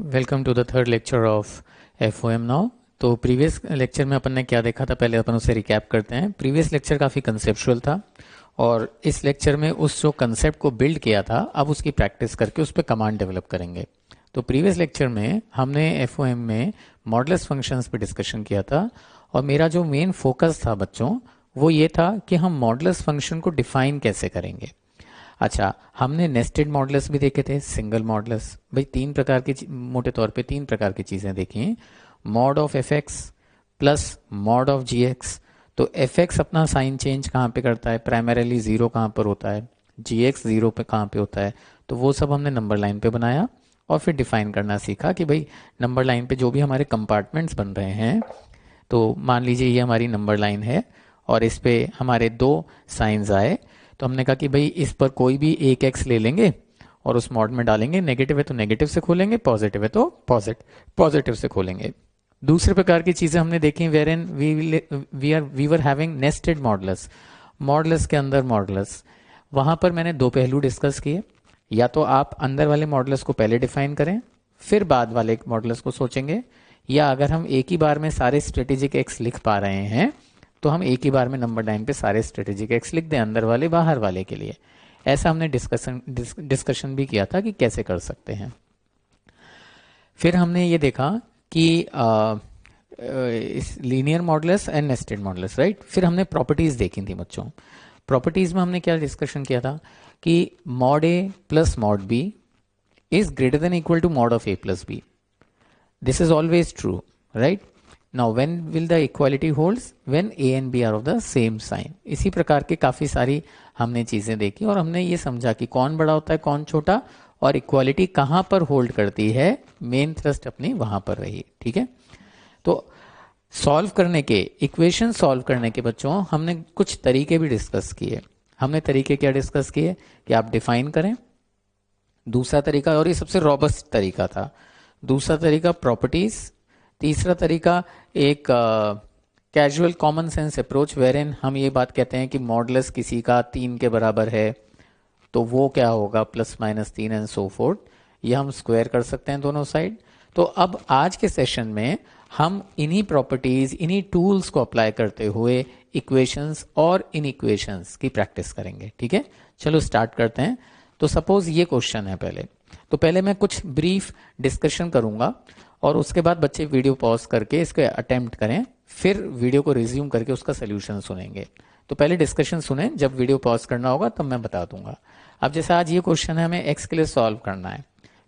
Welcome to the third lecture of FOM now. तो previous lecture में अपन ने क्या देखा था, पहले अपन उसे रिकैप करते हैं। प्रीवियस लेक्चर काफ़ी कंसेप्चुअल था और इस लेक्चर में उस जो कंसेप्ट को बिल्ड किया था अब उसकी प्रैक्टिस करके उस पर कमांड डेवलप करेंगे। तो प्रीवियस लेक्चर में हमने FOM में मॉडलेस फंक्शंस पे डिस्कशन किया था और मेरा जो मेन फोकस था बच्चों वो ये था कि हम मॉडलेस फंक्शन को डिफाइन कैसे करेंगे। अच्छा, हमने नेस्टेड मॉडल्स भी देखे थे, सिंगल मॉडल्स। भाई तीन प्रकार की मोटे तौर पे तीन प्रकार की चीज़ें देखी, mod of f x plus mod of g x. तो एफ एक्स अपना साइन चेंज कहाँ पे करता है, प्राइमरीली ज़ीरो कहाँ पर होता है, जी एक्स ज़ीरो पे कहाँ पे होता है। तो वो सब हमने नंबर लाइन पे बनाया और फिर डिफाइन करना सीखा कि भाई नंबर लाइन पे जो भी हमारे कंपार्टमेंट्स बन रहे हैं, तो मान लीजिए ये हमारी नंबर लाइन है और इस पे हमारे दो साइंस आए, तो हमने कहा कि भाई इस पर कोई भी एक एक्स ले लेंगे और उस मॉड में डालेंगे। नेगेटिव है तो नेगेटिव से खोलेंगे, पॉजिटिव है तो पॉजिटिव से खोलेंगे। दूसरे प्रकार की चीजें हमने देखी where in we were having nested models, models के अंदर मॉडल्स। वहां पर मैंने दो पहलू डिस्कस किए, या तो आप अंदर वाले मॉडल्स को पहले डिफाइन करें फिर बाद वाले मॉडल्स को सोचेंगे, या अगर हम एक ही बार में सारे स्ट्रेटेजिक एक्स लिख पा रहे हैं तो हम एक ही बार में नंबर लाइन पे सारे स्ट्रेटेजिक एक्स लिख दें, अंदर वाले बाहर वाले के लिए। ऐसा हमने डिस्कशन भी किया था कि कैसे कर सकते हैं। फिर हमने ये देखा कि इस linear models and nested models, right. फिर हमने प्रॉपर्टीज देखी थी बच्चों। प्रॉपर्टीज में हमने क्या डिस्कशन किया था कि mod a plus mod b is greater than equal to mod of a plus b. This is always true, right. Now when will the equality holds? When a and b are of the same sign। इसी प्रकार के काफी सारी हमने चीजें देखी और हमने ये समझा कि कौन बड़ा होता है कौन छोटा और इक्वालिटी कहाँ पर होल्ड करती है। मेन थ्रस्ट अपनी वहां पर रही, ठीक है। तो सॉल्व करने के, इक्वेशन सॉल्व करने के बच्चों हमने कुछ तरीके भी डिस्कस किए। हमने तरीके क्या डिस्कस किए कि आप डिफाइन करें, दूसरा तरीका, और ये सबसे रॉबस्ट तरीका था, दूसरा तरीका प्रॉपर्टीज, तीसरा तरीका एक कैजुअल कॉमन सेंस अप्रोच वेरिन हम ये बात कहते हैं कि मॉडल्स किसी का 3 के बराबर है तो वो क्या होगा +-3 एंड सो फोर्थ। ये हम स्क्वायर कर सकते हैं दोनों साइड। तो अब आज के सेशन में हम इन्हीं प्रॉपर्टीज, इन्हीं टूल्स को अप्लाई करते हुए इक्वेशंस और इन इक्वेशंस की प्रैक्टिस करेंगे, ठीक है। चलो स्टार्ट करते हैं। तो सपोज ये क्वेश्चन है पहले, तो पहले मैं कुछ ब्रीफ डिस्कशन करूंगा और उसके बाद बच्चे वीडियो पॉज करके इसको अटेम्प्ट करें, फिर वीडियो को रिज्यूम करके उसका सोल्यूशन सुनेंगे। तो पहले डिस्कशन सुने, जब वीडियो पॉज करना होगा तब मैं बता दूंगा। अब जैसे आज ये क्वेश्चन है, हमें एक्स के लिए सॉल्व करना है,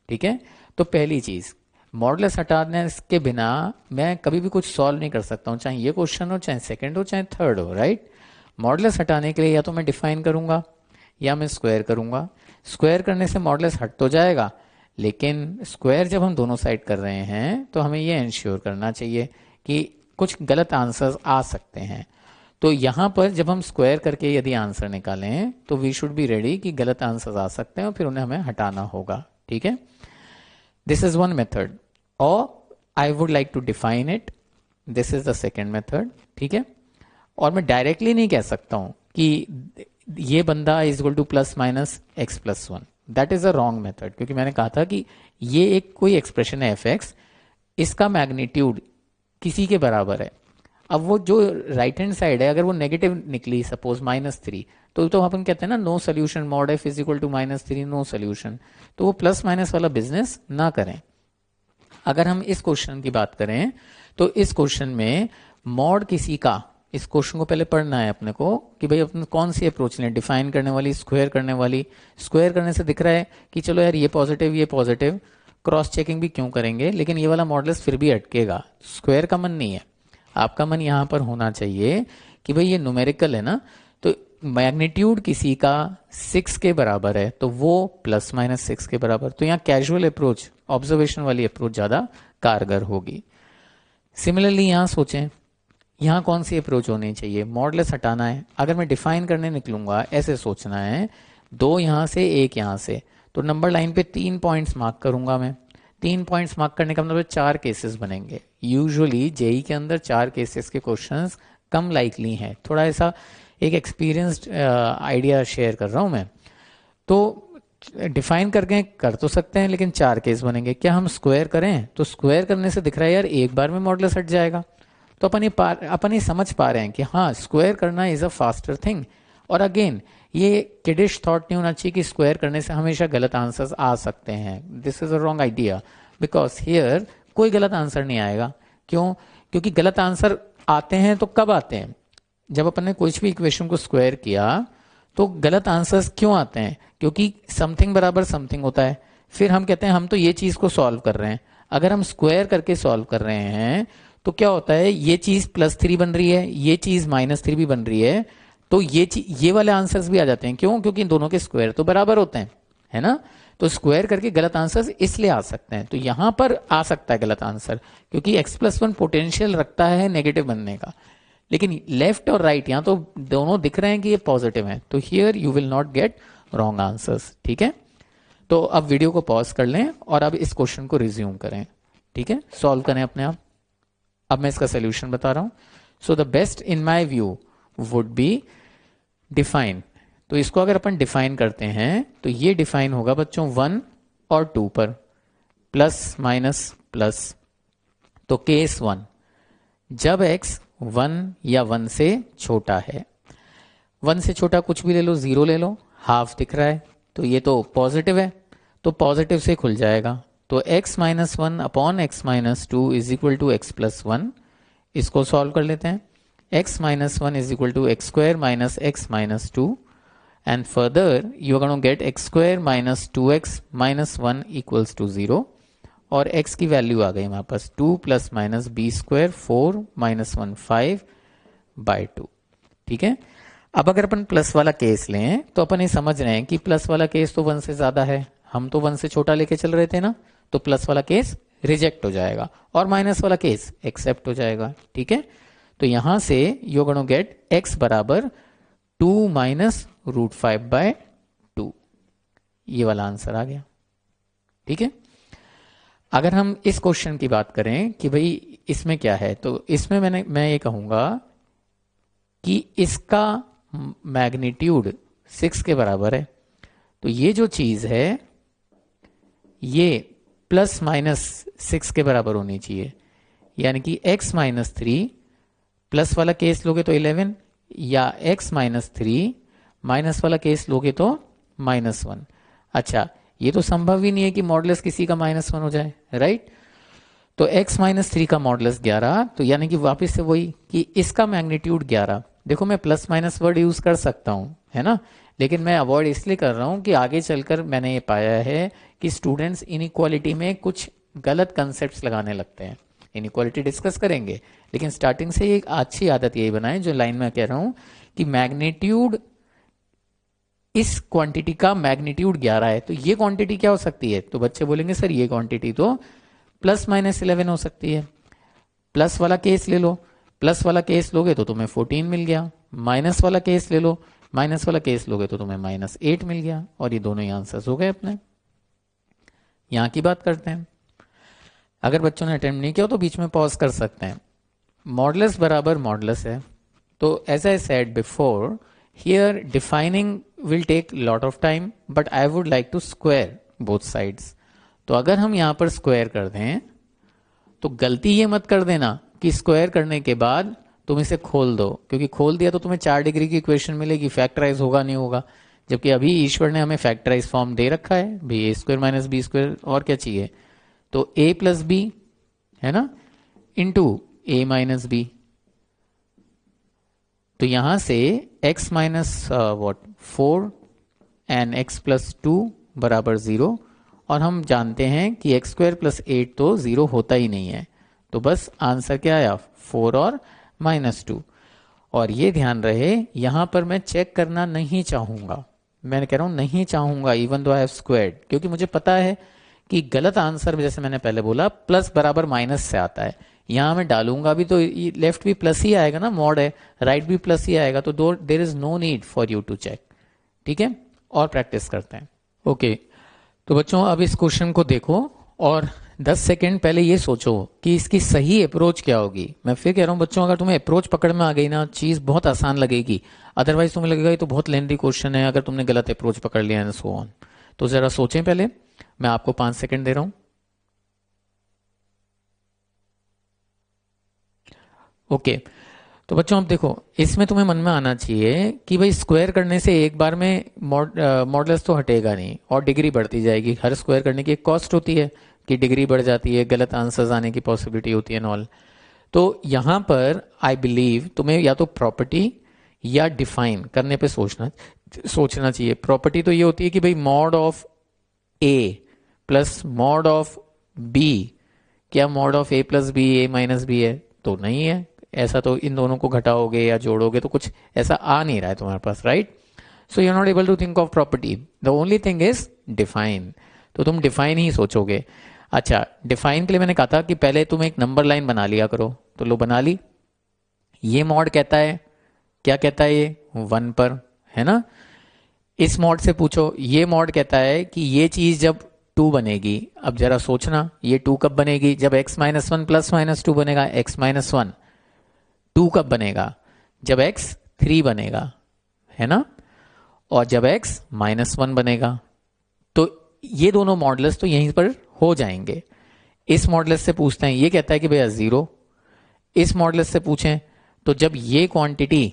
ठीक है। तो पहली चीज, मॉडल्स हटाने के बिना मैं कभी भी कुछ सॉल्व नहीं कर सकता हूं, चाहे ये क्वेश्चन हो, चाहे सेकेंड हो, चाहे थर्ड हो, राइट। मॉडल्स हटाने के लिए या तो मैं डिफाइन करूंगा या मैं स्क्वायर करूंगा। स्क्वायर करने से मॉडल्स हट तो जाएगा, लेकिन स्क्वायर जब हम दोनों साइड कर रहे हैं तो हमें यह इंश्योर करना चाहिए कि कुछ गलत आंसर्स आ सकते हैं। तो यहां पर जब हम स्क्वायर करके यदि आंसर निकालें तो वी शुड बी रेडी कि गलत आंसर्स आ सकते हैं और फिर उन्हें हमें हटाना होगा, ठीक है। दिस इज वन मेथड, और I would like to define it, this is the second method, ठीक है। और मैं डायरेक्टली नहीं कह सकता हूं कि ये बंदा is equal to +-x+1, that is a wrong method, क्योंकि मैंने कहा था कि ये एक कोई एक्सप्रेशन है एफ एक्स, इसका मैग्नीट्यूड किसी के बराबर है। अब वो जो राइट हैंड साइड है अगर वो नेगेटिव निकली, सपोज -3, तो अपन कहते हैं ना no solution, mod f is equal to -3 no solution. तो वो प्लस माइनस वाला बिजनेस ना करें। अगर हम इस क्वेश्चन की बात करें तो इस क्वेश्चन में मॉड किसी का, इस क्वेश्चन को पहले पढ़ना है अपने को कि भाई अपने कौन सी अप्रोच लें, डिफाइन करने वाली, स्क्वायर करने वाली। स्क्वायर करने से दिख रहा है कि चलो यार ये पॉजिटिव, क्रॉस चेकिंग भी क्यों करेंगे, लेकिन ये वाला मॉडल्स फिर भी अटकेगा। स्क्वायर का मन नहीं है, आपका मन यहां पर होना चाहिए कि भाई ये न्यूमेरिकल है ना, तो मैग्नीट्यूड किसी का 6 के बराबर है तो वो +-6 के बराबर। तो यहाँ कैजुअल अप्रोच, ऑब्जर्वेशन वाली अप्रोच ज्यादा कारगर होगी। सिमिलरली यहां सोचें, यहाँ कौन सी अप्रोच होनी चाहिए, मॉडल्स हटाना है। अगर मैं डिफाइन करने निकलूंगा, ऐसे सोचना है, 2 यहां से 1 यहां से, तो नंबर लाइन पे 3 पॉइंट्स मार्क करूंगा मैं। 3 पॉइंट्स मार्क करने का मतलब 4 केसेस बनेंगे। यूजुअली जेई के अंदर 4 केसेस के क्वेश्चंस कम लाइकली हैं। थोड़ा ऐसा एक एक्सपीरियंस्ड आइडिया शेयर कर रहा हूं मैं। तो डिफाइन करके कर तो सकते हैं, लेकिन 4 केस बनेंगे। क्या हम स्क्वायर करें? तो स्क्वायर करने से दिख रहा है यार एक बार में मॉडुलस हट जाएगा। तो अपन ये समझ पा रहे हैं कि हाँ, स्क्वायर करना इज अ फास्टर थिंग। और अगेन, ये किडिश थॉट नहीं होना चाहिए कि स्क्वायर करने से हमेशा गलत आंसर्स आ सकते हैं। This is a wrong idea, because here कोई गलत आंसर नहीं आएगा। क्यों? क्योंकि गलत आंसर आते हैं तो कब आते हैं? जब अपन ने कोई भी इक्वेशन को स्क्वायर किया तो गलत आंसर्स क्यों आते हैं? क्योंकि समथिंग बराबर समथिंग होता है। फिर हम कहते हैं हम तो ये चीज को सॉल्व कर रहे हैं। अगर हम स्क्वायर करके सॉल्व कर रहे हैं तो क्या होता है, ये चीज +3 बन रही है, ये चीज -3 भी बन रही है, तो ये वाले आंसर्स भी आ जाते हैं। क्यों? क्योंकि इन दोनों के स्क्वायर तो बराबर होते हैं, है ना? तो स्क्वायर करके गलत आंसर्स इसलिए आ सकते हैं। तो यहां पर आ सकता है गलत आंसर, क्योंकि x+1 पोटेंशियल रखता है नेगेटिव बनने का, लेकिन लेफ्ट और राइट यहां तो दोनों दिख रहे हैं कि ये पॉजिटिव है। तो here you will not get wrong answers. ठीक है, तो अब वीडियो को पॉज कर लें और अब इस क्वेश्चन को रिज्यूम करें। ठीक है, सॉल्व करें अपने आप। अब मैं इसका सोल्यूशन बता रहा हूं। So the best in my view would be define. तो इसको अगर अपन डिफाइन करते हैं तो ये डिफाइन होगा बच्चों 1 और 2 पर, प्लस माइनस प्लस। तो केस 1, जब x 1 या 1 से छोटा है, 1 से छोटा कुछ भी ले लो, 0 ले लो, हाफ दिख रहा है तो ये तो पॉजिटिव है, तो पॉजिटिव से खुल जाएगा। तो x-1 upon x-2 is equal to x+1। इसको सॉल्व कर लेते हैं। x-1 is equal to x² minus x-2, and further you are gonna get x² minus 2x minus 1 equals to 0, और x की वैल्यू आ गई हमारे पास 2 प्लस माइनस b² 4 माइनस 1 5/2। ठीक है, अब अगर अपन प्लस वाला केस लें तो अपन ये समझ रहे हैं कि प्लस वाला केस तो 1 से ज्यादा है, हम तो 1 से छोटा लेके चल रहे थे ना, तो प्लस वाला केस रिजेक्ट हो जाएगा और माइनस वाला केस एक्सेप्ट हो जाएगा। ठीक है, तो यहां से यू गोना गेट x बराबर 2 माइनस √5/2। ये वाला आंसर आ गया। ठीक है, अगर हम इस क्वेश्चन की बात करें कि भाई इसमें क्या है, तो इसमें मैं ये कहूंगा कि इसका मैग्नीट्यूड 6 के बराबर है। तो ये जो चीज है ये ±6 के बराबर होनी चाहिए, यानी कि x-3 प्लस वाला केस लोगे तो 11, या x-3 माइनस वाला केस लोगे तो -1। अच्छा, ये तो संभव ही नहीं है कि मॉडुलस किसी का -1 हो जाए, राइट? तो x-3 का मॉडुलस 11, तो यानी कि वापस से वही कि इसका मैग्नीट्यूड 11। देखो मैं प्लस माइनस वर्ड यूज कर सकता हूं, है ना, लेकिन मैं अवॉइड इसलिए कर रहा हूं कि आगे चलकर मैंने ये पाया है कि स्टूडेंट्स इनइक्वालिटी में कुछ गलत कंसेप्ट्स लगाने लगते हैं। इनइक्वालिटी डिस्कस करेंगे, लेकिन स्टार्टिंग से एक अच्छी आदत यही बनाए जो लाइन में कह रहा हूं कि मैग्नीट्यूड, इस क्वांटिटी का मैग्नीट्यूड 11 है, तो ये क्वांटिटी क्या हो सकती है? तो बच्चे बोलेंगे सर ये क्वांटिटी तो +-11 हो सकती है। प्लस वाला केस ले लो, प्लस वाला केस लोगे तो तुम्हें 14 मिल गया, माइनस वाला केस ले लो, माइनस वाला केस लोगे तो तुम्हें -8 मिल गया, और ये दोनों ही आंसर्स हो गए अपने। यहां की बात करते हैं। अगर बच्चों ने अटेम्प्ट नहीं किया तो बीच में पॉज कर सकते हैं। मॉडुलस बराबर मॉडुलस है, तो as I said before, here defining will take lot of time, but I would like to square both sides. तो अगर हम यहां पर स्क्वायर कर दें तो गलती ये मत कर देना कि स्क्वायर करने के बाद तुम इसे खोल दो, क्योंकि खोल दिया तो तुम्हें 4 डिग्री की इक्वेशन मिलेगी, फैक्टराइज होगा नहीं होगा। जबकि अभी ईश्वर ने हमें फैक्टराइज फॉर्म दे रखा है भाई, a² माइनस b², और क्या चाहिए? तो a प्लस बी, है ना, इंटू a माइनस बी। तो यहां से x माइनस 4 एंड x+2 बराबर 0, और हम जानते हैं कि x² + 8 तो 0 होता ही नहीं है, तो बस आंसर क्या आया? 4 और -2। और ये ध्यान रहे यहां पर मैं चेक करना नहीं चाहूंगा, मैं कह रहा हूं नहीं चाहूंगा, even though I have squared, क्योंकि मुझे पता है कि गलत आंसर जैसे मैंने पहले बोला प्लस बराबर माइनस से आता है। यहां मैं डालूंगा भी तो लेफ्ट भी प्लस ही आएगा ना, मॉड है, राइट भी प्लस ही आएगा, तो there is no need for you to check. ठीक है, और प्रैक्टिस करते हैं। ओके, तो बच्चों अब इस क्वेश्चन को देखो और 10 सेकेंड पहले ये सोचो कि इसकी सही अप्रोच क्या होगी। मैं फिर कह रहा हूं बच्चों, अगर तुम्हें अप्रोच पकड़ में आ गई ना, चीज बहुत आसान लगेगी, अदरवाइज तुम्हें लगेगा ये तो बहुत लेंथी क्वेश्चन है अगर तुमने गलत अप्रोच पकड़ लिया एंड सो ऑन। तो जरा सोचें पहले, मैं आपको 5 सेकंड दे रहा हूं। ओके, तो बच्चों अब देखो, इसमें तुम्हें मन में आना चाहिए कि भाई स्क्वायर करने से एक बार में मॉडुलस तो हटेगा नहीं और डिग्री बढ़ती जाएगी। हर स्क्वायर करने की एक कॉस्ट होती है कि डिग्री बढ़ जाती है, गलत आंसर्स आने की पॉसिबिलिटी होती है एंड ऑल। तो यहां पर आई बिलीव तुम्हें या तो प्रॉपर्टी या डिफाइन करने पे सोचना चाहिए। प्रॉपर्टी तो ये होती है कि भाई mod of a plus mod of b, क्या mod of a plus b a minus b है? तो नहीं है ऐसा, तो इन दोनों को घटाओगे या जोड़ोगे तो कुछ ऐसा आ नहीं रहा है तुम्हारे पास, right? So you are not able to think of property, the only thing is define. तो तुम डिफाइन ही सोचोगे। अच्छा, डिफाइन के लिए मैंने कहा था कि पहले तुम एक नंबर लाइन बना लिया करो, तो लो बना ली। ये मॉड कहता है, क्या कहता है ये? 1 पर, है ना? इस मॉड से पूछो, ये मॉड कहता है कि ये चीज जब 2 बनेगी, अब जरा सोचना ये 2 कब बनेगी? जब x minus one plus minus 2 बनेगा। x माइनस वन 2 कब बनेगा? जब x 3 बनेगा, है ना? और जब x माइनस 1 बनेगा। तो ये दोनों मॉडल्स तो यहीं पर हो जाएंगे। इस मॉडल्स से पूछते हैं, ये कहता है कि भैया 0। इस मॉडल्स से पूछें तो जब ये क्वांटिटी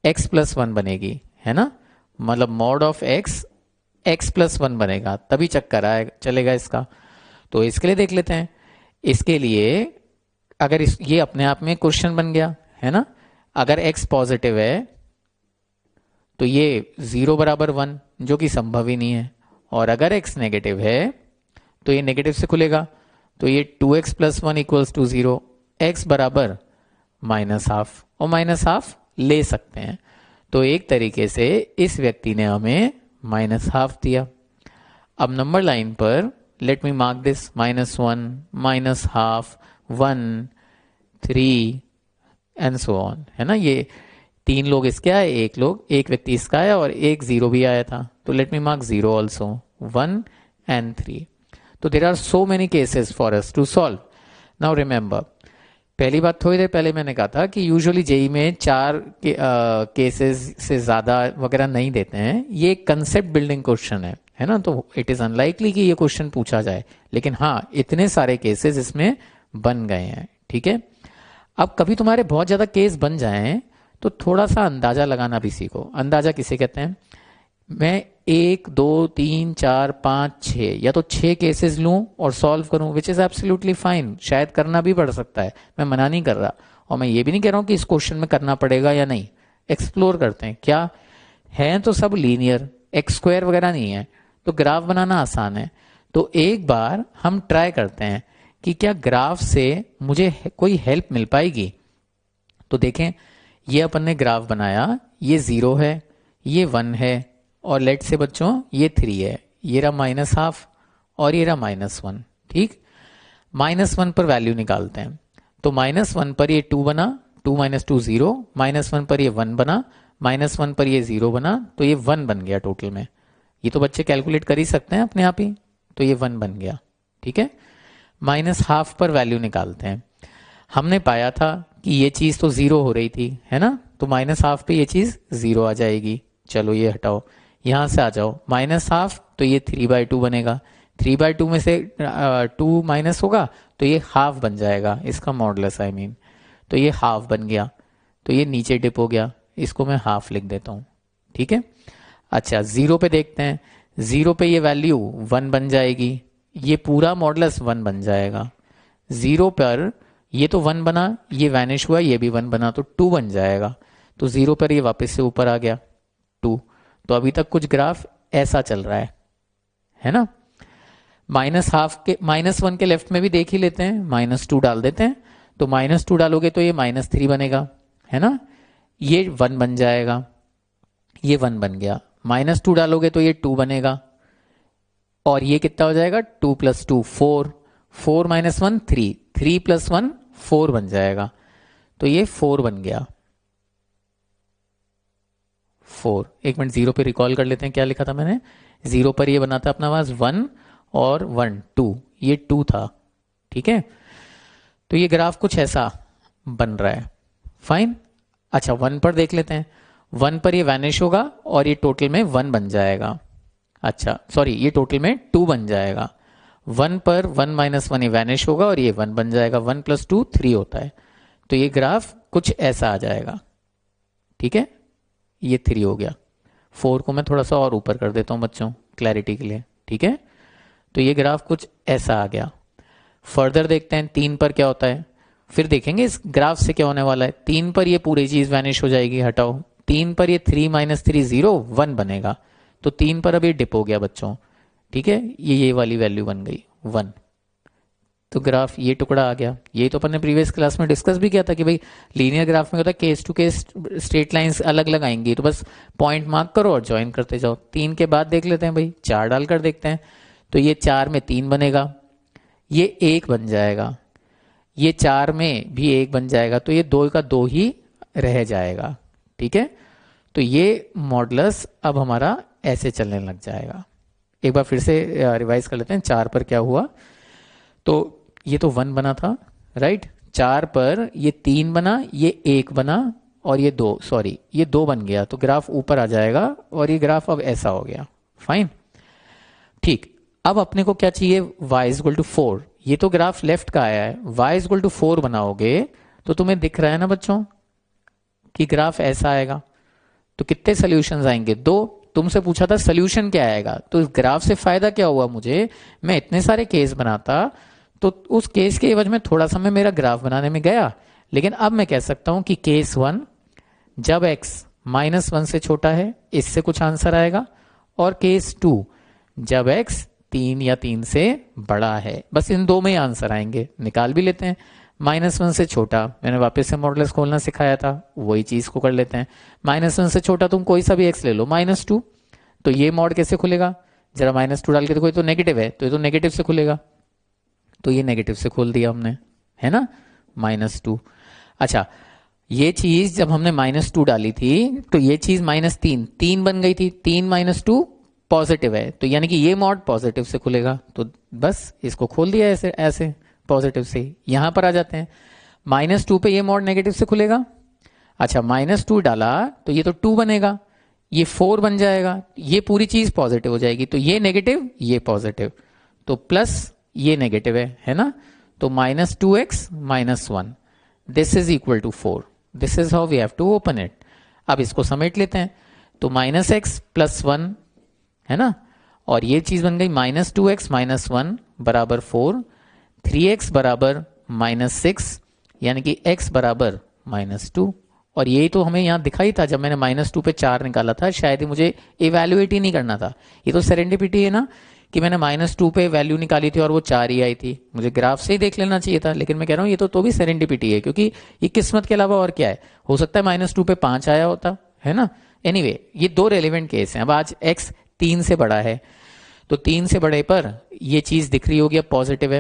x प्लस 1 बनेगी, है ना, मतलब मॉड ऑफ x प्लस 1 बनेगा, तभी चक्कर आए चलेगा इसका। तो इसके लिए देख लेते हैं। इसके लिए अगर ये अपने आप में क्वेश्चन बन गया, है ना? अगर x पॉजिटिव है तो ये 0 बराबर 1, जो कि संभव ही नहीं है। और अगर x नेगेटिव है तो ये नेगेटिव से खुलेगा, तो ये 2x plus 1 equals to 0, x बराबर माइनस हाफ, और माइनस हाफ ले सकते हैं। तो एक तरीके से इस व्यक्ति ने हमें माइनस हाफ दिया। अब नंबर लाइन पर late me mark this, -1, minus half, 1, 3 and so on, है ना? ये 3 लोग इसके आए, एक व्यक्ति इसका आया और एक 0 भी आया था। तो let me mark 0 also, 1 and 3। तो there are so many cases for us to solve. Now remember, पहली बात थोड़ी देर पहले मैंने कहा था कि यूजुअली जेई में 4 केसेस से ज्यादा वगैरह नहीं देते हैं। ये एक कंसेप्ट बिल्डिंग क्वेश्चन है ना? तो इट इज अनलाइकली कि ये क्वेश्चन पूछा जाए, लेकिन हाँ, इतने सारे केसेस इसमें बन गए हैं, ठीक है? अब कभी तुम्हारे बहुत ज्यादा केस बन जाएं तो थोड़ा सा अंदाजा लगाना भी सीखो। अंदाजा किसे कहते हैं? मैं 1, 2, 3, 4, 5, 6 या तो 6 केसेस लूं और सॉल्व करूं, विच इज एब्सोल्युटली फाइन। शायद करना भी पड़ सकता है, मैं मना नहीं कर रहा, और मैं ये भी नहीं कह रहा हूं कि इस क्वेश्चन में करना पड़ेगा या नहीं। एक्सप्लोर करते हैं क्या है। तो सब लीनियर, एक्स स्क्वायर वगैरह नहीं है, तो ग्राफ बनाना आसान है। तो एक बार हम ट्राई करते हैं कि क्या ग्राफ से मुझे कोई हेल्प मिल पाएगी। तो देखें, ये अपन ने ग्राफ बनाया, ये 0 है, ये 1 है, और लेट से बच्चों ये 3 है। ये रहा माइनस हाफ और ये रहा -1, ठीक? -1 पर वैल्यू निकालते हैं। तो -1 पर ये 2 बना, 2 - 2 0, -1 पर ये 1 बना, -1 पर ये 0 बना, तो ये 1 बन गया टोटल में। ये तो बच्चे कैलकुलेट कर ही सकते हैं अपने आप ही, तो ये 1 बन गया, ठीक है? -हाफ पर वैल्यू निकालते हैं। हमने पाया था कि ये चीज तो 0 हो रही थी, है ना? तो -हाफ पे ये चीज 0 आ जाएगी। चलो ये हटाओ, यहां से आ जाओ, -हाफ, तो ये 3/2 बनेगा। 3/2 में से 2 माइनस होगा तो ये हाफ बन जाएगा, इसका मॉडुलस आई मीन। तो ये हाफ बन गया, तो ये नीचे डिप हो गया, इसको मैं हाफ लिख देता हूं, ठीक है? अच्छा, 0 पे देखते हैं। 0 पे ये वैल्यू 1 बन जाएगी, ये पूरा मॉडुलस 1 बन जाएगा। 0 पर ये तो 1 बना, ये वैनिश हुआ, ये भी 1 बना, तो 2 बन जाएगा। तो 0 पर ये वापस से ऊपर आ गया 2। तो अभी तक कुछ ग्राफ ऐसा चल रहा है ना? -हाफ के -1 के लेफ्ट में भी देख ही लेते हैं, -2 डाल देते हैं। तो -2 डालोगे तो ये -3 बनेगा, है ना? ये 1 बन जाएगा, ये 1 बन गया। -2 डालोगे तो ये 2 बनेगा, और ये कितना हो जाएगा? 2 + 2 4, 4 - 1 3, 3 + 1 4 बन जाएगा। तो ये 4 बन गया, 4। एक मिनट, 0 पे रिकॉल कर लेते हैं क्या लिखा था मैंने। 0 पर ये बना था अपना पास 1 और 1 2, ये 2 था, ठीक है? तो ये ग्राफ कुछ ऐसा बन रहा है, फाइन। अच्छा, 1 पर देख लेते हैं। 1 पर ये वैनिश होगा और ये टोटल में 1 बन जाएगा। अच्छा सॉरी, ये टोटल में 2 बन जाएगा। 1 पर 1 माइनस 1 ये वैनिश होगा और ये 1 बन जाएगा। 1 प्लस 2 3 होता है, तो ये ग्राफ कुछ ऐसा आ जाएगा। ठीक है, ये 3 हो गया। 4 को मैं थोड़ा सा और ऊपर कर देता हूं बच्चों क्लैरिटी के लिए। ठीक है, तो ये ग्राफ कुछ ऐसा आ गया। फर्दर देखते हैं 3 पर क्या होता है, फिर देखेंगे इस ग्राफ से क्या होने वाला है। 3 पर ये पूरी चीज वैनिश हो जाएगी, हटाओ। 3 पर ये 3 माइनस 3 0 1 बनेगा, तो 3 पर अब ये डिप हो गया बच्चों। ठीक है, ये वाली वैल्यू बन गई 1। तो ग्राफ ये टुकड़ा आ गया। ये तो अपन ने प्रीवियस क्लास में डिस्कस भी किया था कि भाई लीनियर ग्राफ में होता है case to case straight lines अलग अलग आएंगी, तो बस पॉइंट मार्क करो और ज्वाइन करते जाओ। 3 के बाद देख लेते हैं भाई, 4 डालकर देखते हैं। तो ये 4 में 3 बनेगा, ये 1 बन जाएगा, ये 4 में भी 1 बन जाएगा, तो ये 2 का 2 ही रह जाएगा। ठीक है, तो ये मॉडुलस अब हमारा ऐसे चलने लग जाएगा। एक बार फिर से रिवाइज कर लेते हैं। 4 पर क्या हुआ, तो ये तो 1 बना था, राइट। 4 पर ये 3 बना, ये 1 बना और ये 2, सॉरी ये 2 बन गया, तो ग्राफ ऊपर आ जाएगा और ये ग्राफ अब ऐसा हो गया। फाइन, ठीक। अब अपने को क्या चाहिए, y इक्वल टू 4। ये तो ग्राफ लेफ्ट का आया है, y इक्वल टू 4 बनाओगे तो तुम्हें दिख रहा है ना बच्चों कि ग्राफ ऐसा आएगा। तो कितने सोल्यूशंस आएंगे, 2। तुमसे पूछा था सोल्यूशन क्या आएगा, तो इस ग्राफ से फायदा क्या हुआ मुझे, मैं इतने सारे केस बनाता तो उस केस के एवज में थोड़ा समय मेरा ग्राफ बनाने में गया। लेकिन अब मैं कह सकता हूं कि केस 1 जब x -1 से छोटा है, इससे कुछ आंसर आएगा, और केस 2 जब x 3 या 3 से बड़ा है। बस इन 2 में ही आंसर आएंगे। निकाल भी लेते हैं। -1 से छोटा, मैंने वापस से मॉडुलस खोलना सिखाया था, वही चीज को कर लेते हैं। -1 से छोटा तुम कोई सा भी x ले लो, -2, तो ये मॉड कैसे खुलेगा, जरा -2 डाल के देखो। ये तो नेगेटिव है, तो ये तो नेगेटिव से खुलेगा, तो ये नेगेटिव से खोल दिया हमने, है ना, -2। अच्छा, ये चीज जब हमने -2 डाली थी तो ये चीज -3 बन गई थी। 3 -2 पॉजिटिव है, तो यानी कि ये मॉड पॉजिटिव से खुलेगा, तो बस इसको खोल दिया ऐसे ऐसे पॉजिटिव से। यहां पर आ जाते हैं, -2 पे ये मॉड नेगेटिव से खुलेगा। अच्छा, -2 डाला तो ये तो 2 बनेगा, ये 4 बन जाएगा, ये पूरी चीज पॉजिटिव हो जाएगी, तो ये नेगेटिव ये पॉजिटिव, तो प्लस ये नेगेटिव है ना, तो -2x -1 this is equal to 4। This is how we have to open it. अब इसको समेट लेते हैं, तो -x + 1 है ना, और ये चीज बन गई -2x -1 बराबर 4, 3x बराबर -6, यानी कि x बराबर -2। और यही तो हमें यहाँ दिखाई था जब मैंने -2 पे 4 निकाला था, शायद ही मुझे इवेल्युएट ही नहीं करना था। ये तो सेरेंडिपिटी है ना कि मैंने -2 पे वैल्यू निकाली थी और वो 4 ही आई थी। मुझे ग्राफ से ही देख लेना चाहिए था, लेकिन मैं कह रहा हूँ ये तो भी सेरेंडिपिटी है, क्योंकि ये किस्मत के अलावा और क्या है। हो सकता है -2 पे 5 आया होता, है ना। एनीवे, ये 2 रेलिवेंट केस हैं। अब आज x 3 से बड़ा है, तो 3 से बड़े पर ये चीज दिख रही होगी अब पॉजिटिव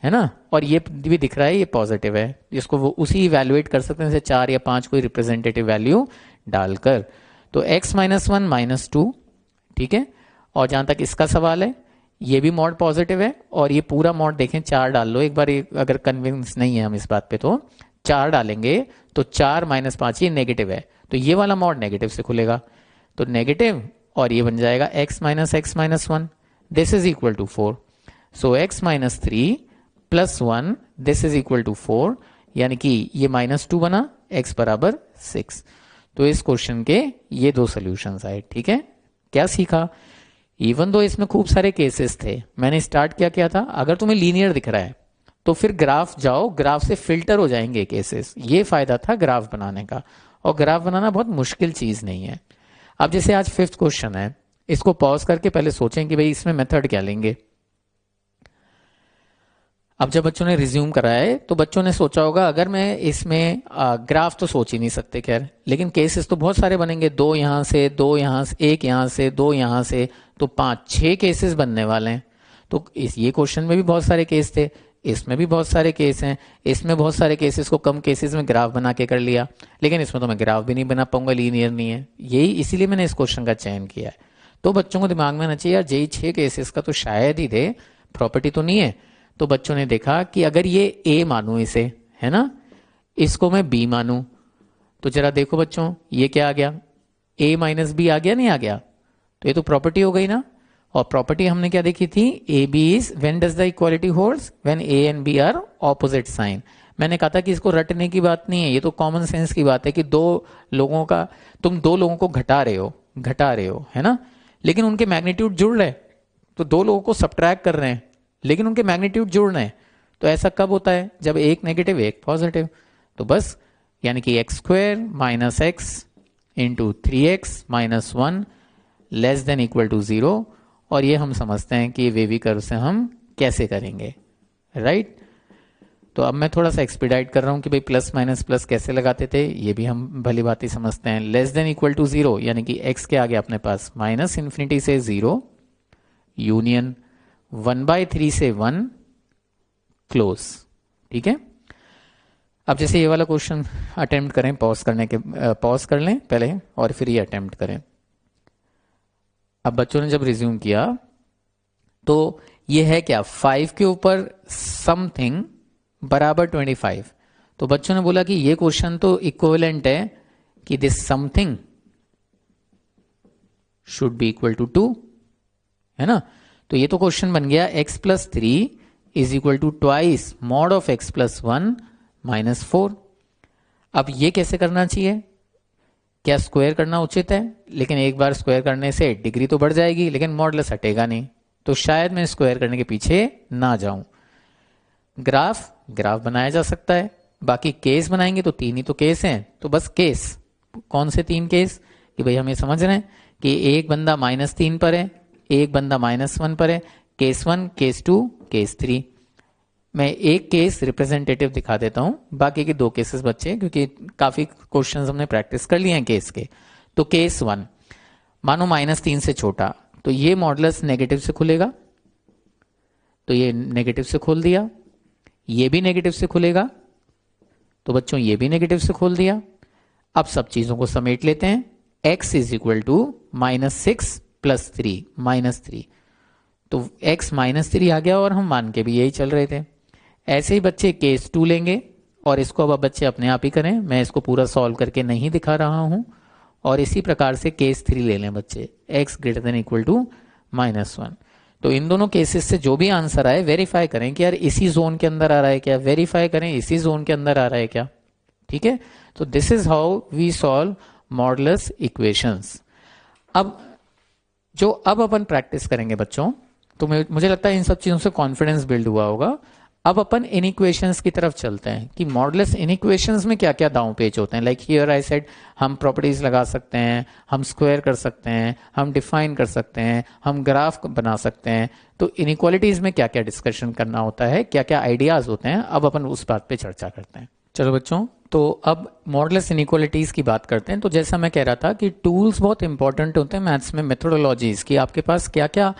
है ना, और ये भी दिख रहा है ये पॉजिटिव है। इसको वो उसी इवैल्यूएट कर सकते हैं, जैसे 4 या 5 कोई रिप्रेजेंटेटिव वैल्यू डालकर। तो x -1 -2, ठीक है। और जहां तक इसका सवाल है, ये भी मॉड पॉजिटिव है, और ये पूरा मॉड देखें 4 डाल लो एक बार, अगर कन्विंस नहीं है हम इस बात पे तो 4 डालेंगे, तो 4 -5 ये नेगेटिव है, तो ये वाला मॉड नेगेटिव से खुलेगा, तो नेगेटिव, और ये बन जाएगा x -1 this is equal to 4। So x -3 + 1 this is equal to 4, यानी कि ये -2 बना, x बराबर 6। तो इस क्वेश्चन के ये 2 सॉल्यूशंस आए। ठीक है, क्या सीखा, इवन दो इसमें खूब सारे केसेस थे, मैंने स्टार्ट क्या था, अगर तुम्हें लीनियर दिख रहा है तो फिर ग्राफ जाओ, ग्राफ से फिल्टर हो जाएंगे केसेस। ये फायदा था ग्राफ बनाने का, और ग्राफ बनाना बहुत मुश्किल चीज नहीं है। अब जैसे आज 5th क्वेश्चन है, इसको पॉज करके पहले सोचें कि भाई इसमें मेथड क्या लेंगे। अब जब बच्चों ने रिज्यूम करा है तो बच्चों ने सोचा होगा अगर मैं इसमें ग्राफ तो सोच ही नहीं सकते, खैर, लेकिन केसेस तो बहुत सारे बनेंगे, 2 यहां से, 2 यहां से, 1 यहां से, 2 यहां से, तो 5-6 केसेस बनने वाले हैं। तो ये क्वेश्चन में भी बहुत सारे केस थे, इसमें भी बहुत सारे केस हैं, इसमें बहुत सारे केसेस को कम केसेस में ग्राफ बना के कर लिया, लेकिन इसमें तो मैं ग्राफ भी नहीं बना पाऊंगा, लीनियर नहीं है। यही इसीलिए मैंने इस क्वेश्चन का चयन किया है। तो बच्चों को दिमाग में आना चाहिए यार, यही 6 केसेस का तो शायद ही दे, प्रॉपर्टी तो नहीं है। तो बच्चों ने देखा कि अगर ये A मानू इसे, है ना, इसको मैं B मानू, तो जरा देखो बच्चों ये क्या आ गया, A - B आ गया नहीं आ गया, तो ये तो प्रॉपर्टी हो गई ना। और प्रॉपर्टी हमने क्या देखी थी, a b is when does the equality holds when a and b are opposite sign. मैंने कहा था कि इसको रटने की बात नहीं है, ये तो कॉमन सेंस की बात है कि तुम दो लोगों को घटा रहे हो है ना, लेकिन उनके मैग्नीट्यूड जुड़ रहे, तो दो लोगों को सब्ट्रैक्ट कर रहे हैं लेकिन उनके मैग्नीट्यूड जुड़ रहे हैं। तो ऐसा कब होता है, जब एक नेगेटिव एक पॉजिटिव। तो बस यानी कि x square minus x into 3x minus 1 less than equal to 0। और ये हम समझते हैं कि वेवी कर्व से हम कैसे करेंगे, राइट। तो अब मैं थोड़ा सा एक्सपीडाइट कर रहा हूं कि भाई प्लस माइनस प्लस कैसे लगाते थे, ये भी हम भली बात ही समझते हैं। लेस देन इक्वल टू 0 यानी कि x के आगे अपने पास माइनस इन्फिनिटी से 0 यूनियन 1/3 से 1 क्लोज, ठीक है। अब जैसे ये वाला क्वेश्चन अटेम्प्ट करें, पॉज कर लें पहले और फिर ये अटेम्प्ट करें। अब बच्चों ने जब रिज्यूम किया तो ये है क्या, 5 के ऊपर समथिंग बराबर 25। तो बच्चों ने बोला कि ये क्वेश्चन तो इक्विवेलेंट है कि this something should be equal to 2, है ना। तो ये तो क्वेश्चन बन गया x+3 is equal to twice mod of x+1 minus 4। अब ये कैसे करना चाहिए, क्या स्क्वायर करना उचित है, लेकिन एक बार स्क्वायर करने से डिग्री तो बढ़ जाएगी लेकिन मॉडुलस हटेगा नहीं, तो शायद मैं स्क्वायर करने के पीछे ना जाऊं। ग्राफ बनाया जा सकता है, बाकी केस बनाएंगे तो 3 ही तो केस हैं। तो बस केस, कौन से 3 केस, कि भाई हम ये समझ रहे हैं कि एक बंदा -3 पर है, एक बंदा -1 पर है, केस 1 केस 2 केस 3। मैं एक केस रिप्रेजेंटेटिव दिखा देता हूं, बाकी के 2 केसेस बच्चे, क्योंकि काफी क्वेश्चंस हमने प्रैक्टिस कर लिए हैं केस के। तो केस 1, मानो -3 से छोटा, तो ये मॉडुलस नेगेटिव से खुलेगा, तो ये नेगेटिव से खोल दिया, ये भी नेगेटिव से खुलेगा, तो बच्चों ये भी नेगेटिव से खोल दिया। अब सब चीजों को समेट लेते हैं, x इज इक्वल टू -6 + 3 -3, तो x -3 आ गया और हम मान के भी यही चल रहे थे। ऐसे ही बच्चे केस 2 लेंगे और इसको अब बच्चे अपने आप ही करें, मैं इसको पूरा सॉल्व करके नहीं दिखा रहा हूं। और इसी प्रकार से केस 3 ले लें बच्चे, x > -1। तो इन दोनों केसेस से जो भी आंसर आए वेरीफाई करें कि यार इसी जोन के अंदर आ रहा है क्या, वेरीफाई करें इसी जोन के अंदर आ रहा है क्या, ठीक है। तो this is how we solve modulus equations. अब अपन प्रैक्टिस करेंगे बच्चों, तो मुझे लगता है इन सब चीजों से कॉन्फिडेंस बिल्ड हुआ होगा। अब अपन इनइक्वेशंस की तरफ चलते हैं कि मॉडुलस इनइक्वेशंस में क्या क्या दांव पेच होते हैं। लाइक हियर आई सेड, हम प्रॉपर्टीज लगा सकते हैं, हम स्क्वायर कर सकते हैं, हम डिफाइन कर सकते हैं, हम ग्राफ बना सकते हैं। तो इनइक्वालिटीज में क्या क्या डिस्कशन करना होता है, क्या क्या आइडियाज होते हैं, अब अपन उस बात पे चर्चा करते हैं। चलो बच्चों, तो अब मॉडुलस इनइक्वालिटीज की बात करते हैं। तो जैसा मैं कह रहा था कि टूल्स बहुत इंपॉर्टेंट होते हैं मैथ्स में, मेथोडोलॉजीज की, आपके पास क्या क्या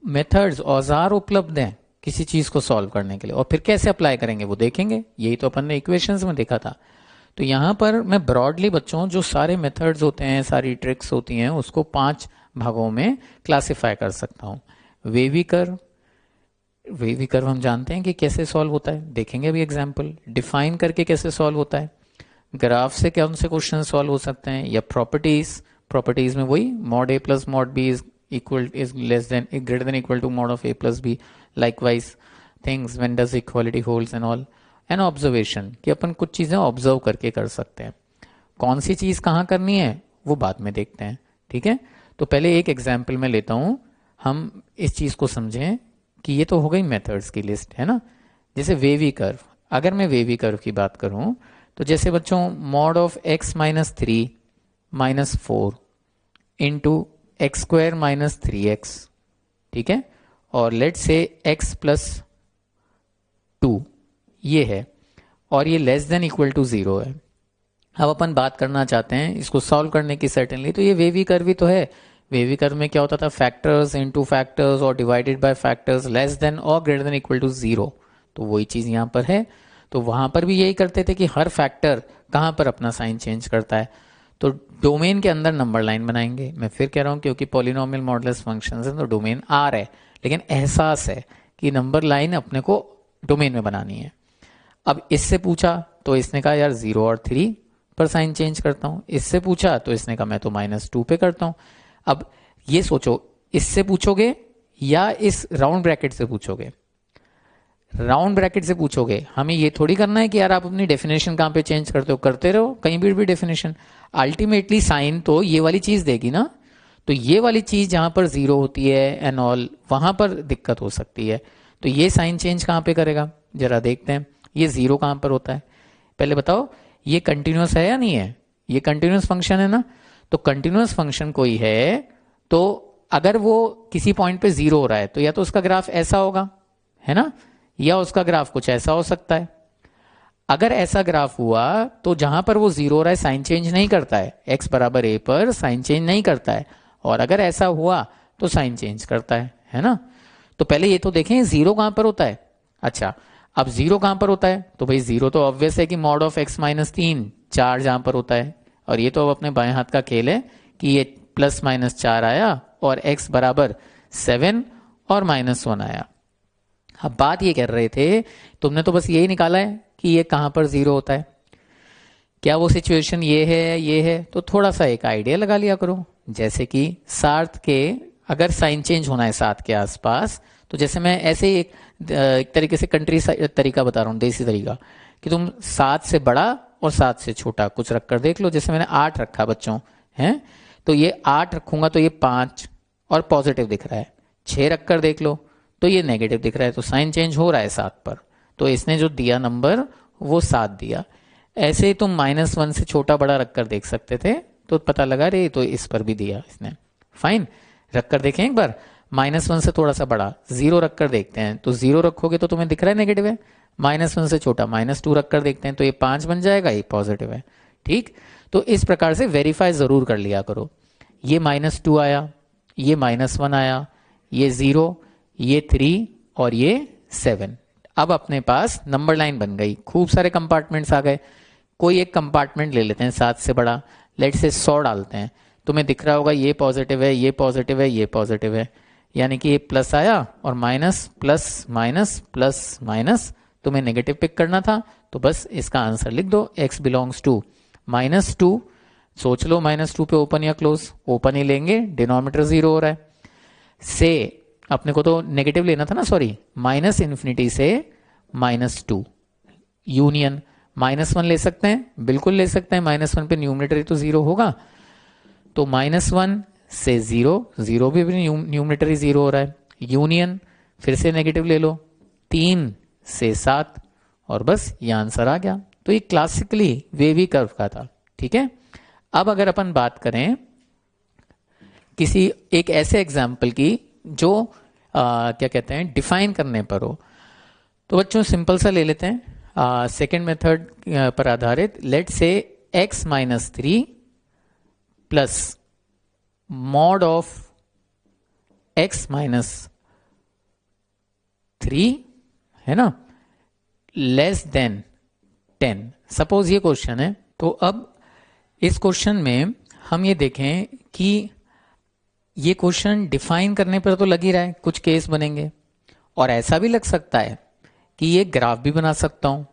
मेथड्स औजार उपलब्ध हैं किसी चीज को सॉल्व करने के लिए, और फिर कैसे अप्लाई करेंगे वो देखेंगे। यही तो अपन ने इक्वेशंस में देखा था। तो यहां पर मैं ब्रॉडली बच्चों जो सारे मेथड्स होते हैं, सारी ट्रिक्स होती हैं, उसको 5 भागों में क्लासिफाई कर सकता हूं। वेवी कर्व हम जानते हैं कि कैसे सॉल्व होता है, देखेंगे अभी एग्जाम्पल। डिफाइन करके कैसे सॉल्व होता है, ग्राफ से कौन से क्वेश्चन सॉल्व हो सकते हैं, या प्रॉपर्टीज में वही mod a + mod b is less than greater than equal to mod of a + b, likewise things when does equality holds and all, and observation कि अपन कुछ चीजें ऑब्जर्व करके कर सकते हैं। कौन सी चीज कहाँ करनी है वो बाद में देखते हैं, ठीक है। तो पहले एक एग्जाम्पल में लेता हूं, हम इस चीज को समझें कि ये तो हो गई मेथड्स की लिस्ट, है ना। जैसे वेवी कर्व, अगर मैं वेवी कर्व की बात करूं तो जैसे बच्चों mod of x - 3 - 4 into x² - 3x, ठीक है, और लेट से x + 2 ये है, और ये लेस देन इक्वल टू 0 है। अब अपन बात करना चाहते हैं इसको सॉल्व करने की सर्टेनली, तो ये वेवी कर्व ही तो है। वेवी कर्व में क्या होता था, फैक्टर्स इनटू फैक्टर्स और divided by factors less than और ग्रेटर देन इक्वल टू 0। तो वही चीज यहां पर है। तो वहां पर भी यही करते थे कि हर फैक्टर कहां पर अपना साइन चेंज करता है, तो डोमेन के अंदर नंबर लाइन बनाएंगे। मैं फिर कह रहा हूं क्योंकि पॉलिनोमियल मॉडुलस फंक्शंस है तो डोमेन R है, लेकिन एहसास है कि नंबर लाइन अपने को डोमेन में बनानी है। अब इससे पूछा तो इसने कहा यार 0 और 3 पर साइन चेंज करता हूं, इससे पूछा तो इसने कहा मैं तो -2 पे करता हूं। अब ये सोचो, इससे पूछोगे या इस राउंड ब्रैकेट से पूछोगे? राउंड ब्रैकेट से पूछोगे। हमें ये थोड़ी करना है कि यार आप अपनी डेफिनेशन कहाँ पे चेंज करते हो, करते रहो कहीं भी डेफिनेशन। अल्टीमेटली साइन तो ये वाली चीज देगी ना, तो ये वाली चीज जहां पर जीरो होती है एंड ऑल, वहां पर दिक्कत हो सकती है। तो ये साइन चेंज कहाँ पे करेगा, जरा देखते हैं। ये जीरो कहाँ पर होता है, पहले बताओ। ये कंटिन्यूस है या नहीं है? ये कंटिन्यूस फंक्शन है ना। तो कंटिन्यूस फंक्शन कोई है तो अगर वो किसी पॉइंट पे जीरो हो रहा है तो या तो उसका ग्राफ ऐसा होगा, है ना, या उसका ग्राफ कुछ ऐसा हो सकता है। अगर ऐसा ग्राफ हुआ तो जहां पर वो जीरो हो रहा है साइन चेंज नहीं करता है, एक्स बराबर ए पर साइन चेंज नहीं करता है, और अगर ऐसा हुआ तो साइन चेंज करता है ना। तो पहले ये तो देखें जीरो कहां पर होता है। अच्छा, अब जीरो कहां पर होता है, तो भाई जीरो तो ऑब्वियस है कि मॉड ऑफ एक्स माइनस 3 4 जहां पर होता है। और ये तो अब अपने बाएं हाथ का खेल है कि ये प्लस माइनस 4 आया और एक्स बराबर 7 और -1 आया। अब बात ये कर रहे थे, तुमने तो बस यही निकाला है कि ये कहां पर जीरो होता है। क्या वो सिचुएशन ये है तो थोड़ा सा एक आइडिया लगा लिया करो। जैसे कि 7 के अगर साइन चेंज होना है 7 के आसपास, तो जैसे मैं ऐसे ही एक तरीके से कंट्री तरीका बता रहा हूँ, देसी तरीका, कि तुम 7 से बड़ा और 7 से छोटा कुछ रखकर देख लो। जैसे मैंने 8 रखा बच्चों, है तो ये 8 रखूंगा तो ये 5 और पॉजिटिव दिख रहा है। 6 रखकर देख लो तो ये नेगेटिव दिख रहा है, तो साइन चेंज हो रहा है 7 पर। तो इसने जो दिया नंबर वो 7 दिया। ऐसे ही तुम -1 से छोटा बड़ा रखकर देख सकते थे, तो पता लगा रे तो इस पर भी दिया इसने। फाइन, रखकर देखें एक बार। -1 से थोड़ा सा बड़ा 0 रखकर देखते हैं, तो 0 रखोगे तो तुम्हें दिख रहा है नेगेटिव है। -1 से छोटा -2 रखकर देखते हैं, तो ये 5 बन जाएगा, ये पॉजिटिव है। ठीक, तो इस प्रकार से वेरीफाई जरूर कर लिया करो। ये -2 आया, ये -1 आया, ये 0, ये 3 और ये 7। अब अपने पास नंबर लाइन बन गई, खूब सारे कंपार्टमेंट्स आ गए। कोई एक कंपार्टमेंट ले लेते हैं 7 से बड़ा, लेट से 100 डालते हैं। तुम्हें दिख रहा होगा ये पॉजिटिव है, ये पॉजिटिव है, ये पॉजिटिव है, यानी कि ये प्लस आया और minus plus minus plus minus. तुम्हें नेगेटिव पिक करना था तो बस इसका आंसर लिख दो, x बिलोंग्स टू -2। सोच लो -2 पे ओपन या क्लोज, ओपन ही लेंगे, डिनोमिनेटर 0 हो रहा है। से अपने को तो नेगेटिव लेना था ना, सॉरी, -∞ से -2 यूनियन -1 ले सकते हैं, बिल्कुल ले सकते हैं। -1 पे न्यूमरेटर तो 0 होगा, तो -1 से 0, 0 भी न्यूमरेटर ही 0 हो रहा है। यूनियन फिर से नेगेटिव ले लो, 3 से 7, और बस ये आंसर आ गया। तो ये क्लासिकली वेवी कर्व का था। ठीक है, अब अगर अपन बात करें किसी एक ऐसे एग्जाम्पल की जो क्या कहते हैं डिफाइन करने पर हो, तो बच्चों सिंपल सा ले लेते हैं सेकेंड मेथड पर आधारित। लेट से x minus 3 plus mod of x minus 3, है ना, लेस देन 10। सपोज ये क्वेश्चन है। तो अब इस क्वेश्चन में हम ये देखें कि ये क्वेश्चन डिफाइन करने पर तो लग ही रहा है कुछ केस बनेंगे, और ऐसा भी लग सकता है कि ये ग्राफ भी बना सकता हूं।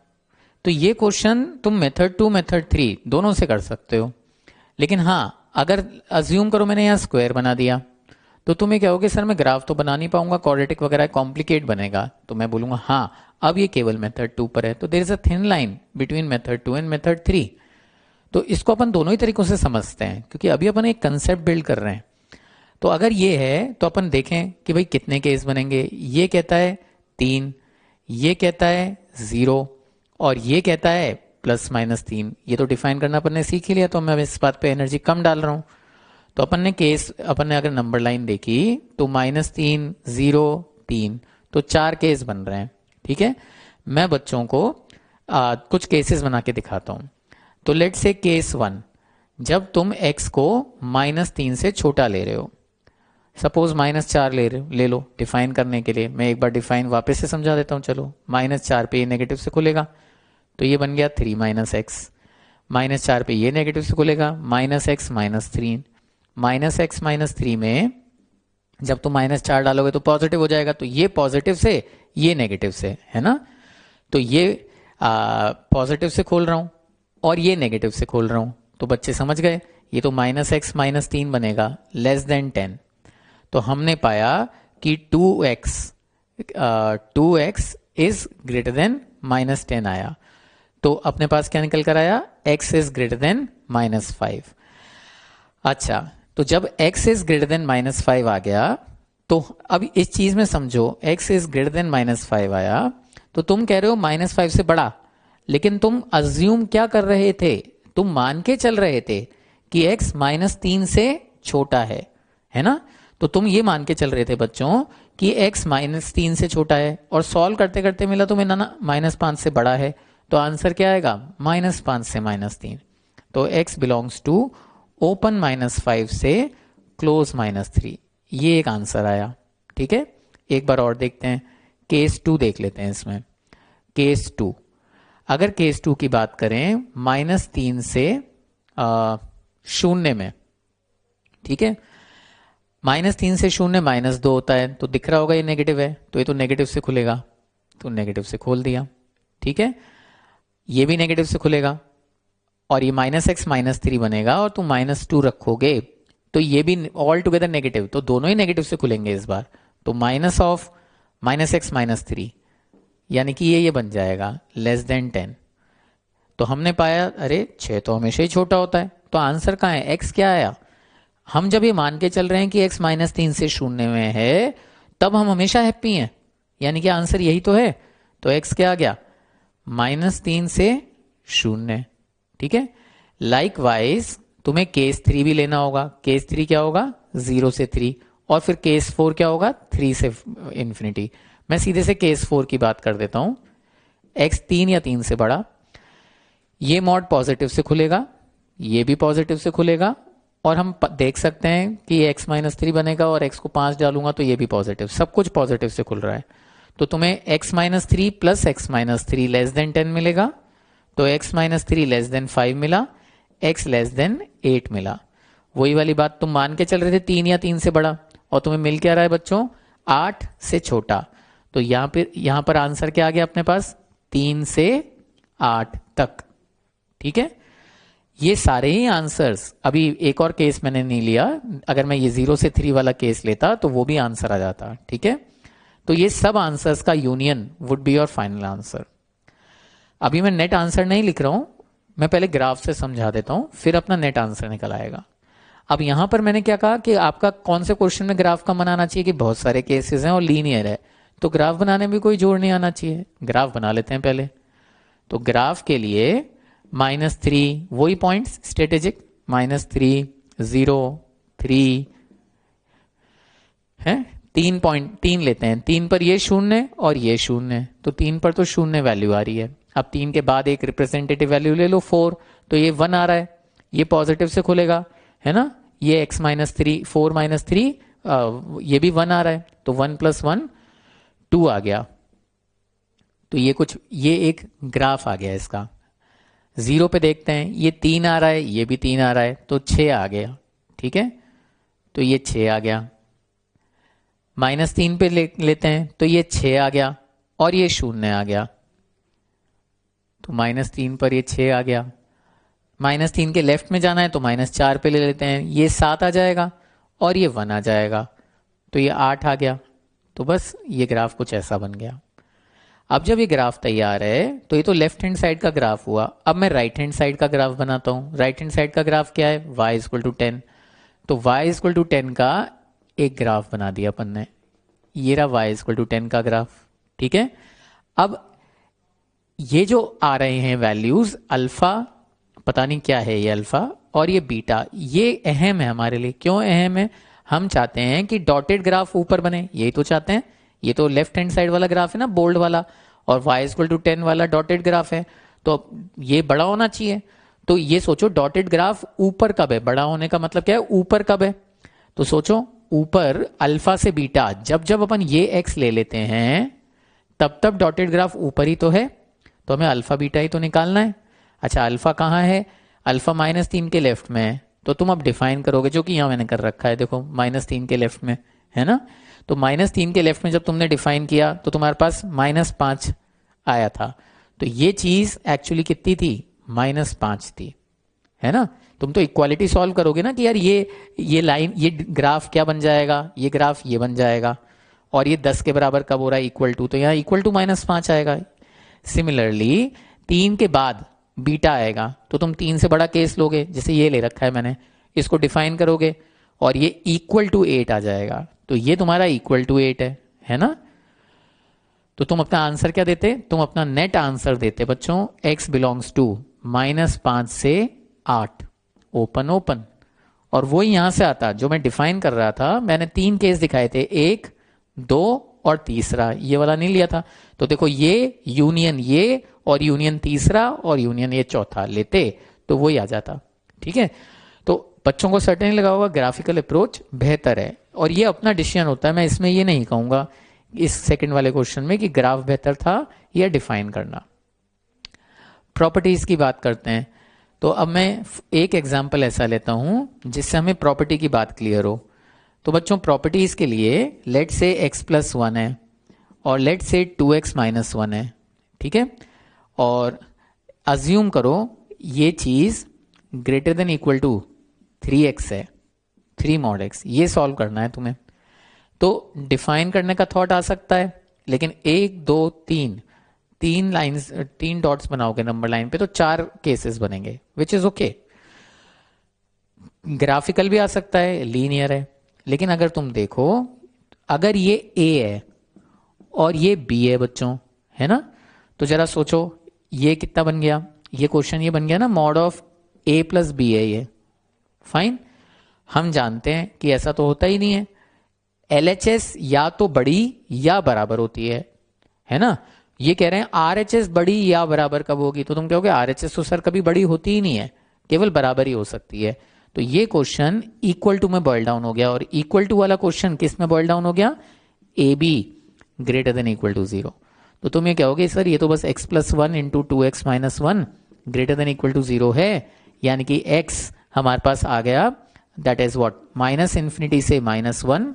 तो ये क्वेश्चन तुम मेथड 2 मेथड 3 दोनों से कर सकते हो। लेकिन हाँ, अगर अज्यूम करो मैंने यहाँ स्क्वायर बना दिया, तो तुम्हें क्या होगा, सर मैं ग्राफ तो बना नहीं पाऊंगा, क्वाड्रेटिक वगैरह कॉम्प्लिकेट बनेगा। तो मैं बोलूंगा हाँ अब ये केवल मेथड 2 पर है, तो there is a thin line between method 2 and method 3। तो इसको अपन दोनों ही तरीकों से समझते हैं, क्योंकि अभी अपन एक कंसेप्ट बिल्ड कर रहे हैं। तो अगर ये है तो अपन देखें कि भाई कितने केस बनेंगे। ये कहता है 3, ये कहता है 0, और ये कहता है +-3। ये तो डिफाइन करना अपन ने सीख ही लिया, तो मैं इस बात पे एनर्जी कम डाल रहा हूं। तो अपन ने अगर नंबर लाइन देखी तो -3, 0, 3, तो 4 केस बन रहे हैं। ठीक है, मैं बच्चों को कुछ केसेस बना के दिखाता हूं। तो लेट से केस 1, जब तुम x को -3 से छोटा ले रहे हो, सपोज -4 ले लो डिफाइन करने के लिए। मैं एक बार डिफाइन वापस से समझा देता हूं। चलो, -4 पे ये नेगेटिव से खुलेगा, तो ये बन गया 3 - x। -4 पे ये नेगेटिव से खुलेगा, -x -3। -x -3 में जब तुम -4 डालोगे तो पॉजिटिव हो जाएगा, तो ये पॉजिटिव से ये नेगेटिव से, है ना। तो ये पॉजिटिव से खोल रहा हूं और ये नेगेटिव से खोल रहा हूं, तो बच्चे समझ गए। ये तो -x -3 बनेगा लेस देन 10। तो हमने पाया कि 2x इज ग्रेटर देन -10 आया, तो अपने पास क्या निकल कर आया, x इज ग्रेटर देन -5। अच्छा, तो जब x इज ग्रेटर देन -5 आ गया, तो अब इस चीज में समझो, x इज ग्रेटर देन -5 आया, तो तुम कह रहे हो -5 से बड़ा, लेकिन तुम अज्यूम क्या कर रहे थे, तुम मान के चल रहे थे कि x -3 से छोटा है ना। तो तुम ये मान के चल रहे थे बच्चों कि x -3 से छोटा है, और सॉल्व करते करते मिला तुम्हें ना -5 से बड़ा है, तो आंसर क्या आएगा, -5 से -3। तो x बिलोंग्स टू ओपन -5 से क्लोज -3, ये एक आंसर आया। ठीक है, एक बार और देखते हैं, केस 2 देख लेते हैं इसमें। केस 2, अगर केस 2 की बात करें -3 से 0 में, ठीक है, -3 से 0 -2 होता है, तो दिख रहा होगा ये नेगेटिव है, तो ये तो नेगेटिव से खुलेगा, तो नेगेटिव से खोल दिया। ठीक है, ये भी नेगेटिव से खुलेगा, और ये -x -3 बनेगा, और तुम -2 रखोगे, तो ये भी ऑल टुगेदर नेगेटिव, तो दोनों ही नेगेटिव से खुलेंगे इस बार, तो माइनस ऑफ -x -3, यानी कि ये बन जाएगा <10। तो हमने पाया, अरे 6 तो हमेशा ही छोटा होता है, तो आंसर कहाँ है, x क्या आया। हम जब ये मान के चल रहे हैं कि x -3 से 0 में है, तब हम हमेशा हैप्पी हैं, यानी कि आंसर यही तो है। तो x क्या आ गया, -3 से 0। ठीक है, लाइक वाइज तुम्हें केस 3 भी लेना होगा। केस 3 क्या होगा, 0 से 3, और फिर केस 4 क्या होगा, 3 से इंफिनिटी। मैं सीधे से केस 4 की बात कर देता हूं, x 3 या 3 से बड़ा, ये मॉड पॉजिटिव से खुलेगा, ये भी पॉजिटिव से खुलेगा, और हम देख सकते हैं कि x -3 बनेगा, और x को 5 डालूंगा तो ये भी पॉजिटिव, सब कुछ पॉजिटिव से खुल रहा है। तो तुम्हें x -3 प्लस x -3 <10 मिलेगा, तो x -3 5 मिला, x <8 मिला। वही वाली बात तुम मान के चल रहे थे 3 या 3 से बड़ा, और तुम्हें मिल क्या रहा है बच्चों, 8 से छोटा। तो यहां पर आंसर क्या आ गया अपने पास, 3 से 8 तक। ठीक है, ये सारे ही आंसर्स, अभी एक और केस मैंने नहीं लिया, अगर मैं ये 0 से 3 वाला केस लेता तो वो भी आंसर आ जाता। ठीक है, तो ये सब आंसर्स का union would be your final answer. अभी मैं नेट आंसर नहीं लिख रहा हूं, मैं पहले ग्राफ से समझा देता हूं, फिर अपना नेट आंसर निकल आएगा। अब यहां पर मैंने क्या कहा कि आपका कौन से क्वेश्चन में ग्राफ का बनाना चाहिए, कि बहुत सारे केसेस हैं और लीनियर है, तो ग्राफ बनाने में कोई जोड़ नहीं आना चाहिए। ग्राफ बना लेते हैं पहले। तो ग्राफ के लिए -3 वही पॉइंट्स स्ट्रेटेजिक, -3 0 3 है, 3 लेते हैं, 3 पर ये 0 और ये 0, तो 3 पर तो 0 वैल्यू आ रही है। अब 3 के बाद एक रिप्रेजेंटेटिव वैल्यू ले लो 4, तो ये 1 आ रहा है, ये पॉजिटिव से खुलेगा, है ना। ये x -3 4 -3 ये भी 1 आ रहा है, तो 1 + 1 2 आ गया। तो ये एक ग्राफ आ गया इसका। 0 पे देखते हैं, ये 3 आ रहा है, ये भी 3 आ रहा है, तो 6 आ गया। ठीक है, तो ये 6 आ गया। -3 पे लेते हैं, तो ये 6 आ गया, और ये 0 आ गया, तो -3 पर ये 6 आ गया। -3 के लेफ्ट में जाना है तो -4 पे ले लेते हैं, ये 7 आ जाएगा, और ये 1 आ जाएगा, तो ये 8 आ गया। तो बस ये ग्राफ कुछ ऐसा बन गया। अब जब ये ग्राफ तैयार है, तो ये तो लेफ्ट हैंड साइड का ग्राफ हुआ। अब मैं राइट हैंड साइड का ग्राफ बनाता हूं। राइट हैंड साइड का ग्राफ क्या है, y = 10, तो y = 10 का एक ग्राफ बना दिया अपन ने, ये रहा y = 10 का ग्राफ। ठीक है, अब ये जो आ रहे हैं वैल्यूज, अल्फा पता नहीं क्या है, ये अल्फा और ये बीटा, ये अहम है हमारे लिए। क्यों अहम है, हम चाहते हैं कि डॉटेड ग्राफ ऊपर बने, यही तो चाहते हैं। ये तो लेफ्ट हैंड साइड वाला ग्राफ है ना, बोल्ड वाला, और y = 10 वाला डॉटेड ग्राफ है, तो ये बड़ा होना चाहिए। तो ये सोचो, डॉटेड ग्राफ ऊपर कब है, बड़ा होने का मतलब क्या है, ऊपर कब है। तो सोचो, ऊपर अल्फा से बीटा, जब जब अपन ये x ले लेते हैं, तब तब डॉटेड ग्राफ ऊपर ही तो है, तो हमें अल्फा बीटा ही तो निकालना है। अच्छा, अल्फा कहाँ है, अल्फा -3 के लेफ्ट में है, तो तुम अब डिफाइन करोगे, जो कि यहां मैंने कर रखा है, देखो -3 के लेफ्ट में है ना। तो -3 के लेफ्ट में जब तुमने डिफाइन किया, तो तुम्हारे पास -5 आया था, तो ये चीज एक्चुअली कितनी थी, -5 थी, है ना। तुम तो इक्वालिटी सॉल्व करोगे ना कि यार ये लाइन, ये ग्राफ क्या बन जाएगा, ये ग्राफ ये बन जाएगा, और ये 10 के बराबर कब हो रहा है, इक्वल टू, तो यहाँ इक्वल टू -5 आएगा। सिमिलरली 3 के बाद बीटा आएगा तो तुम 3 से बड़ा केस लोगे, जैसे ये ले रखा है मैंने, इसको डिफाइन करोगे और ये इक्वल टू 8 आ जाएगा, तो ये तुम्हारा इक्वल टू 8 है ना। तो तुम अपना आंसर क्या देते, तुम अपना नेट आंसर देते बच्चों x बिलोंग्स टू -5 से 8, ओपन ओपन। और वो यहां से आता जो मैं डिफाइन कर रहा था, मैंने 3 केस दिखाए थे, 1, 2 और तीसरा, ये वाला नहीं लिया था। तो देखो ये यूनियन ये और यूनियन तीसरा और यूनियन ये चौथा लेते तो वही आ जाता। ठीक है, तो बच्चों को सर्टेनली लगा होगा ग्राफिकल अप्रोच बेहतर है, और ये अपना डिसीजन होता है। मैं इसमें ये नहीं कहूंगा इस सेकंड वाले क्वेश्चन में कि ग्राफ बेहतर था या डिफाइन करना। प्रॉपर्टीज की बात करते हैं, तो अब मैं एक एग्जांपल ऐसा लेता हूं जिससे हमें प्रॉपर्टी की बात क्लियर हो। तो बच्चों प्रॉपर्टीज के लिए लेट से x+1 है और लेट से 2x - 1 है, ठीक है, और अज्यूम करो ये चीज greater than equal to 3x है, 3 mod x, ये सॉल्व करना है तुम्हें। तो डिफाइन करने का थॉट आ सकता है, लेकिन 1 2 3 लाइंस, 3 डॉट्स बनाओगे नंबर लाइन पे तो 4 केसेस बनेंगे, विच इज ओके। ग्राफिकल भी आ सकता है, लीनियर है, लेकिन अगर तुम देखो अगर ये a है और ये b है बच्चों, है ना, तो जरा सोचो ये कितना बन गया, ये क्वेश्चन ये बन गया ना मॉड ऑफ a + b है ये, फाइन। हम जानते हैं कि ऐसा तो होता ही नहीं है, LHS या तो बड़ी या बराबर होती है ना। ये कह रहे हैं RHS बड़ी या बराबर कब होगी, तो तुम कहोगे RHS तो सर कभी बड़ी होती ही नहीं है, केवल बराबर ही हो सकती है। तो ये क्वेश्चन इक्वल टू में बॉइल डाउन हो गया, और इक्वल टू वाला क्वेश्चन किस में बॉइल डाउन हो गया, AB greater than equal to 0। तो तुम ये कहोगे सर ये तो बस x+1 × 2x - 1 greater than equal to 0 है, यानी कि x हमारे पास आ गया, दैट इज व्हाट, -∞ से -1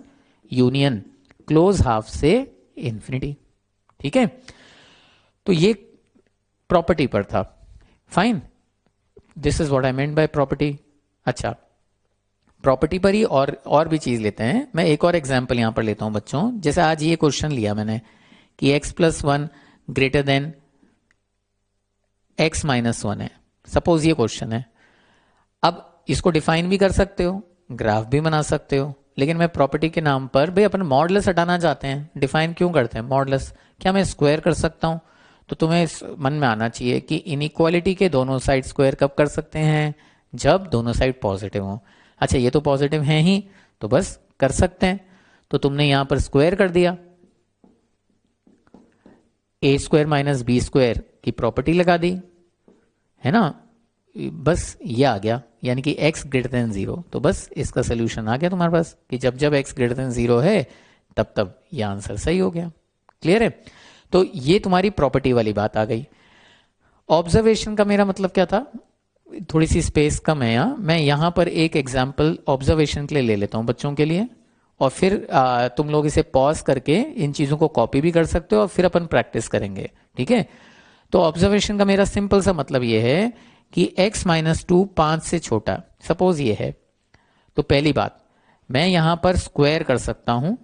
यूनियन क्लोज हाफ से इंफिनिटी। ठीक है, तो ये प्रॉपर्टी पर था, fine, this is what I meant by property. अच्छा, प्रॉपर्टी पर ही और भी चीज लेते हैं। मैं एक और एग्जांपल यहां पर लेता हूं बच्चों, जैसे आज ये क्वेश्चन लिया मैंने कि x+1 ग्रेटर देन x - 1 है, सपोज ये क्वेश्चन है। अब इसको डिफाइन भी कर सकते हो, ग्राफ भी बना सकते हो, लेकिन मैं प्रॉपर्टी के नाम पर भाई अपन मॉडुलस हटाना चाहते हैं, डिफाइन क्यों करते हैं मॉडुलस, क्या मैं स्क्वायर कर सकता हूं। तो तुम्हें मन में आना चाहिए कि इनइक्वालिटी के दोनों साइड स्क्वायर कब कर सकते हैं, जब दोनों साइड पॉजिटिव हो। अच्छा ये तो पॉजिटिव है ही, तो बस कर सकते हैं। तो तुमने यहां पर स्क्वायर कर दिया, a² - b² की प्रॉपर्टी लगा दी, है ना, बस ये आ गया, यानी कि x ग्रेटर देन 0। तो बस इसका सोल्यूशन आ गया तुम्हारे पास कि जब जब x ग्रेटर देन 0 है तब तब ये आंसर सही हो गया। क्लियर है, तो ये तुम्हारी प्रॉपर्टी वाली बात आ गई। ऑब्जर्वेशन का मेरा मतलब क्या था, थोड़ी सी स्पेस कम है यहाँ, मैं यहाँ पर एक एग्जाम्पल ऑब्जर्वेशन के लिए ले लेता हूँ बच्चों के लिए, और फिर तुम लोग इसे पॉज करके इन चीजों को कॉपी भी कर सकते हो और फिर अपन प्रैक्टिस करेंगे। ठीक है, तो ऑब्जर्वेशन का मेरा सिंपल सा मतलब ये है कि x - 2 5 से छोटा, सपोज ये है, तो पहली बात मैं यहां पर स्क्वायर कर सकता हूं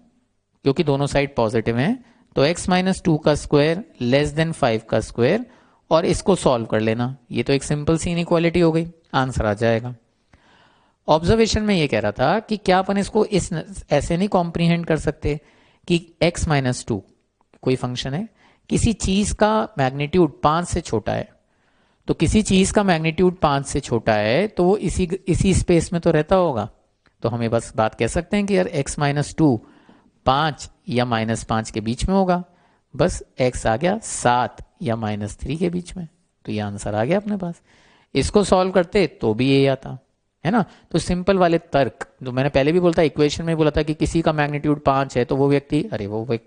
क्योंकि दोनों साइड पॉजिटिव हैं, तो x - 2 का स्क्वायर लेस देन 5 का स्क्वायर, और इसको सॉल्व कर लेना, ये तो एक सिंपल सी इनइक्वालिटी हो गई, आंसर आ जाएगा। ऑब्जर्वेशन में ये कह रहा था कि क्या अपन इसको इस ऐसे नहीं कॉम्प्रीहेंड कर सकते कि x - 2 कोई फंक्शन है, किसी चीज का मैग्नीट्यूड 5 से छोटा है, तो किसी चीज का मैग्नीट्यूड 5 से छोटा है तो वो इसी स्पेस में तो रहता होगा। तो हमें बस बात कह सकते हैं कि यार x - 2 5 या -5 के बीच में होगा, बस x आ गया 7 या -3 के बीच में, तो ये आंसर आ गया अपने पास। इसको सॉल्व करते तो भी ये आता, है ना। तो सिंपल वाले तर्क जो मैंने पहले भी बोला था, इक्वेशन में बोला था कि किसी का मैग्नीट्यूड 5 है तो वो व्यक्ति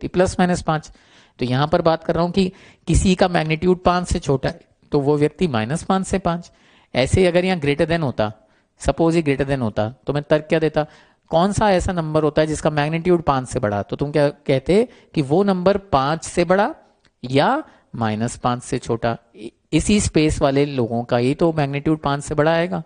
+-5, तो यहां पर बात कर रहा हूं कि किसी का मैग्नीट्यूड 5 से छोटा है तो वो व्यक्ति -5 से 5। ऐसे ही अगर यहाँ ग्रेटर देन होता, सपोज ही ग्रेटर देन होता, तो मैं तर्क क्या देता, कौन सा ऐसा नंबर होता है जिसका मैग्नीट्यूड 5 से बड़ा, तो तुम क्या कहते कि वो नंबर 5 से बड़ा या -5 से छोटा, इसी स्पेस वाले लोगों का ही तो मैग्नीट्यूड 5 से बड़ा आएगा।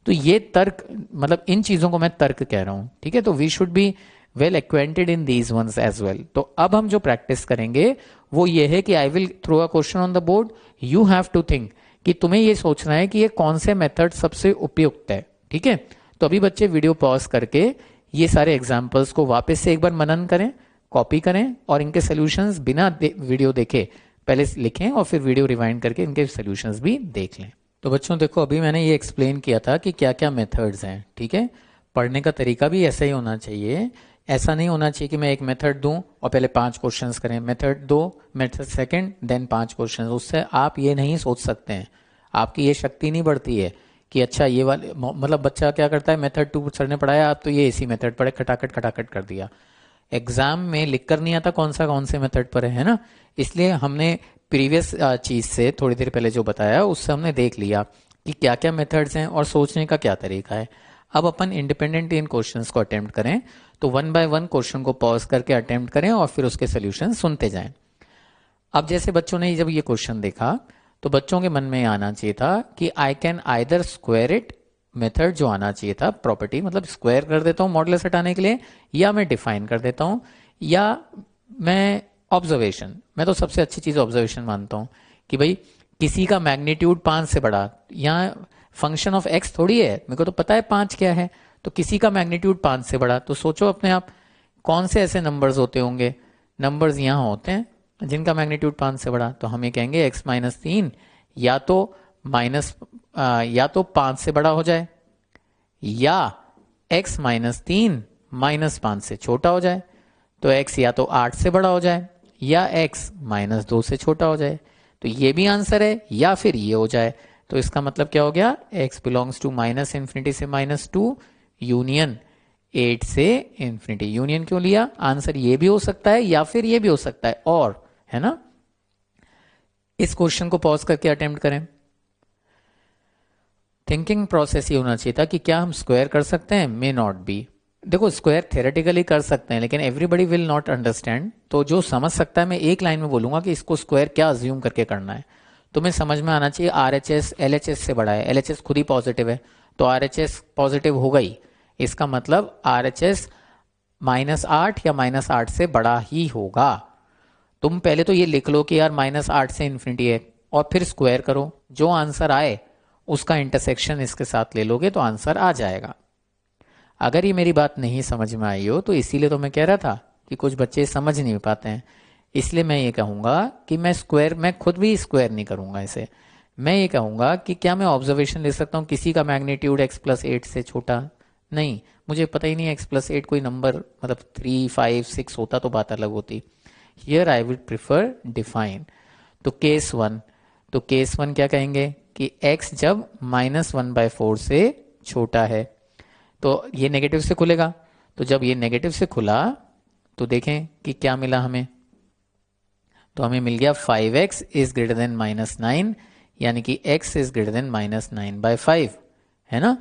तो ये तर्क, मतलब इन चीजों को मैं तर्क कह रहा हूं, ठीक है। तो we should be well acquainted in these ones as well. तो अब हम जो प्रैक्टिस करेंगे वो ये है कि I will throw a question on the board, you have to think कि तुम्हें ये सोचना है कि ये कौन से मेथड सबसे उपयुक्त है। ठीक है, तो अभी बच्चे वीडियो पॉज करके ये सारे एग्जाम्पल्स को वापस से एक बार मनन करें, कॉपी करें और इनके सोल्यूशंस बिना वीडियो देखे पहले लिखें और फिर वीडियो रिवाइंड करके इनके सोल्यूशंस भी देख लें। तो बच्चों देखो, अभी मैंने ये एक्सप्लेन किया था कि क्या क्या मेथड्स हैं। ठीक है, पढ़ने का तरीका भी ऐसा ही होना चाहिए। ऐसा नहीं होना चाहिए कि मैं एक मेथड दूं और पहले 5 क्वेश्चंस करें, मेथड दो, मेथड सेकंड, देन 5 क्वेश्चंस। उससे आप ये नहीं सोच सकते हैं, आपकी ये शक्ति नहीं बढ़ती है कि अच्छा ये वाले, मतलब बच्चा क्या करता है, मेथड 2 सर ने पढ़ाया, आप तो ये इसी मेथड पढ़े, खटाखट खटाखट कर दिया। एग्जाम में लिख कर नहीं आता कौन से मेथड पर है ना। इसलिए हमने प्रीवियस चीज से थोड़ी देर पहले जो बताया उससे हमने देख लिया कि क्या क्या मेथड्स हैं और सोचने का क्या तरीका है। अब अपन इंडिपेंडेंट इन क्वेश्चंस को अटेम्प्ट करें, तो 1 बाय 1 क्वेश्चन को पॉज करके अटेम्प्ट करें और फिर उसके सोल्यूशन सुनते जाएं। अब जैसे बच्चों ने जब ये क्वेश्चन देखा तो बच्चों के मन में आना चाहिए था कि I can either square it, method जो आना चाहिए था प्रॉपर्टी, मतलब स्क्वायर कर देता हूं मॉडुलस हटाने के लिए, या मैं डिफाइन कर देता हूं, या मैं ऑब्जर्वेशन, मैं तो सबसे अच्छी चीज ऑब्जर्वेशन मानता हूं कि भाई किसी का मैग्नीट्यूड 5 से बड़ा, यहाँ फंक्शन ऑफ एक्स थोड़ी है, मेरे को तो पता है 5 क्या है, तो किसी का मैग्नीट्यूड 5 से बड़ा, तो सोचो अपने आप कौन से ऐसे नंबर्स होते होंगे। नंबर्स यहाँ होते हैं जिनका मैग्नीट्यूड 5 से बड़ा, तो हम ये कहेंगे x माइनस 3 या तो या तो 5 से बड़ा हो जाए, या x माइनस 3 माइनस 5 से छोटा हो जाए। तो x या तो 8 से बड़ा हो जाए या x माइनस 2 से छोटा हो जाए। तो ये भी आंसर है, या फिर ये हो जाए। तो इसका मतलब क्या हो गया, x belongs to minus infinity से -2 यूनियन 8 से इन्फिनिटी। यूनियन क्यों लिया, आंसर ये भी हो सकता है या फिर ये भी हो सकता है, और है ना। इस क्वेश्चन को पॉज करके अटेम्प्ट करें। थिंकिंग प्रोसेस ये होना चाहिए था कि क्या हम स्क्वायर कर सकते हैं, मे नॉट बी। देखो स्क्वायर थ्योरेटिकली कर सकते हैं लेकिन एवरीबडी विल नॉट अंडरस्टैंड। तो जो समझ सकता है, मैं एक लाइन में बोलूंगा कि इसको स्क्वायर क्या अज्यूम करके करना है। तुम्हें समझ में आना चाहिए RHS LHS से बड़ा है, LHS खुद ही पॉजिटिव है तो RHS पॉजिटिव होगा ही, इसका मतलब RHS -8 या -8 से बड़ा ही होगा। तुम पहले तो ये लिख लो कि यार -8 से इन्फिनिटी है और फिर स्क्वायर करो, जो आंसर आए उसका इंटरसेक्शन इसके साथ ले लोगे तो आंसर आ जाएगा। अगर ये मेरी बात नहीं समझ में आई हो तो इसीलिए तो मैं कह रहा था कि कुछ बच्चे समझ नहीं पाते हैं, इसलिए मैं ये कहूंगा कि मैं खुद भी स्क्वायर नहीं करूंगा इसे। मैं ये कहूंगा कि क्या मैं ऑब्जर्वेशन ले सकता हूं किसी का मैग्नीट्यूड x+8 से छोटा, नहीं, मुझे पता ही नहीं x+8 कोई नंबर, मतलब 3, 5, 6 होता तो बात अलग होती। Here I would prefer define. तो केस 1 क्या कहेंगे कि x जब -1/4 से छोटा है, तो ये नेगेटिव से खुलेगा, तो जब ये नेगेटिव से खुला तो देखें कि क्या मिला हमें, तो हमें मिल गया 5x इज ग्रेटर देन -9, यानी कि x इज ग्रेटर देन -9/5, है ना।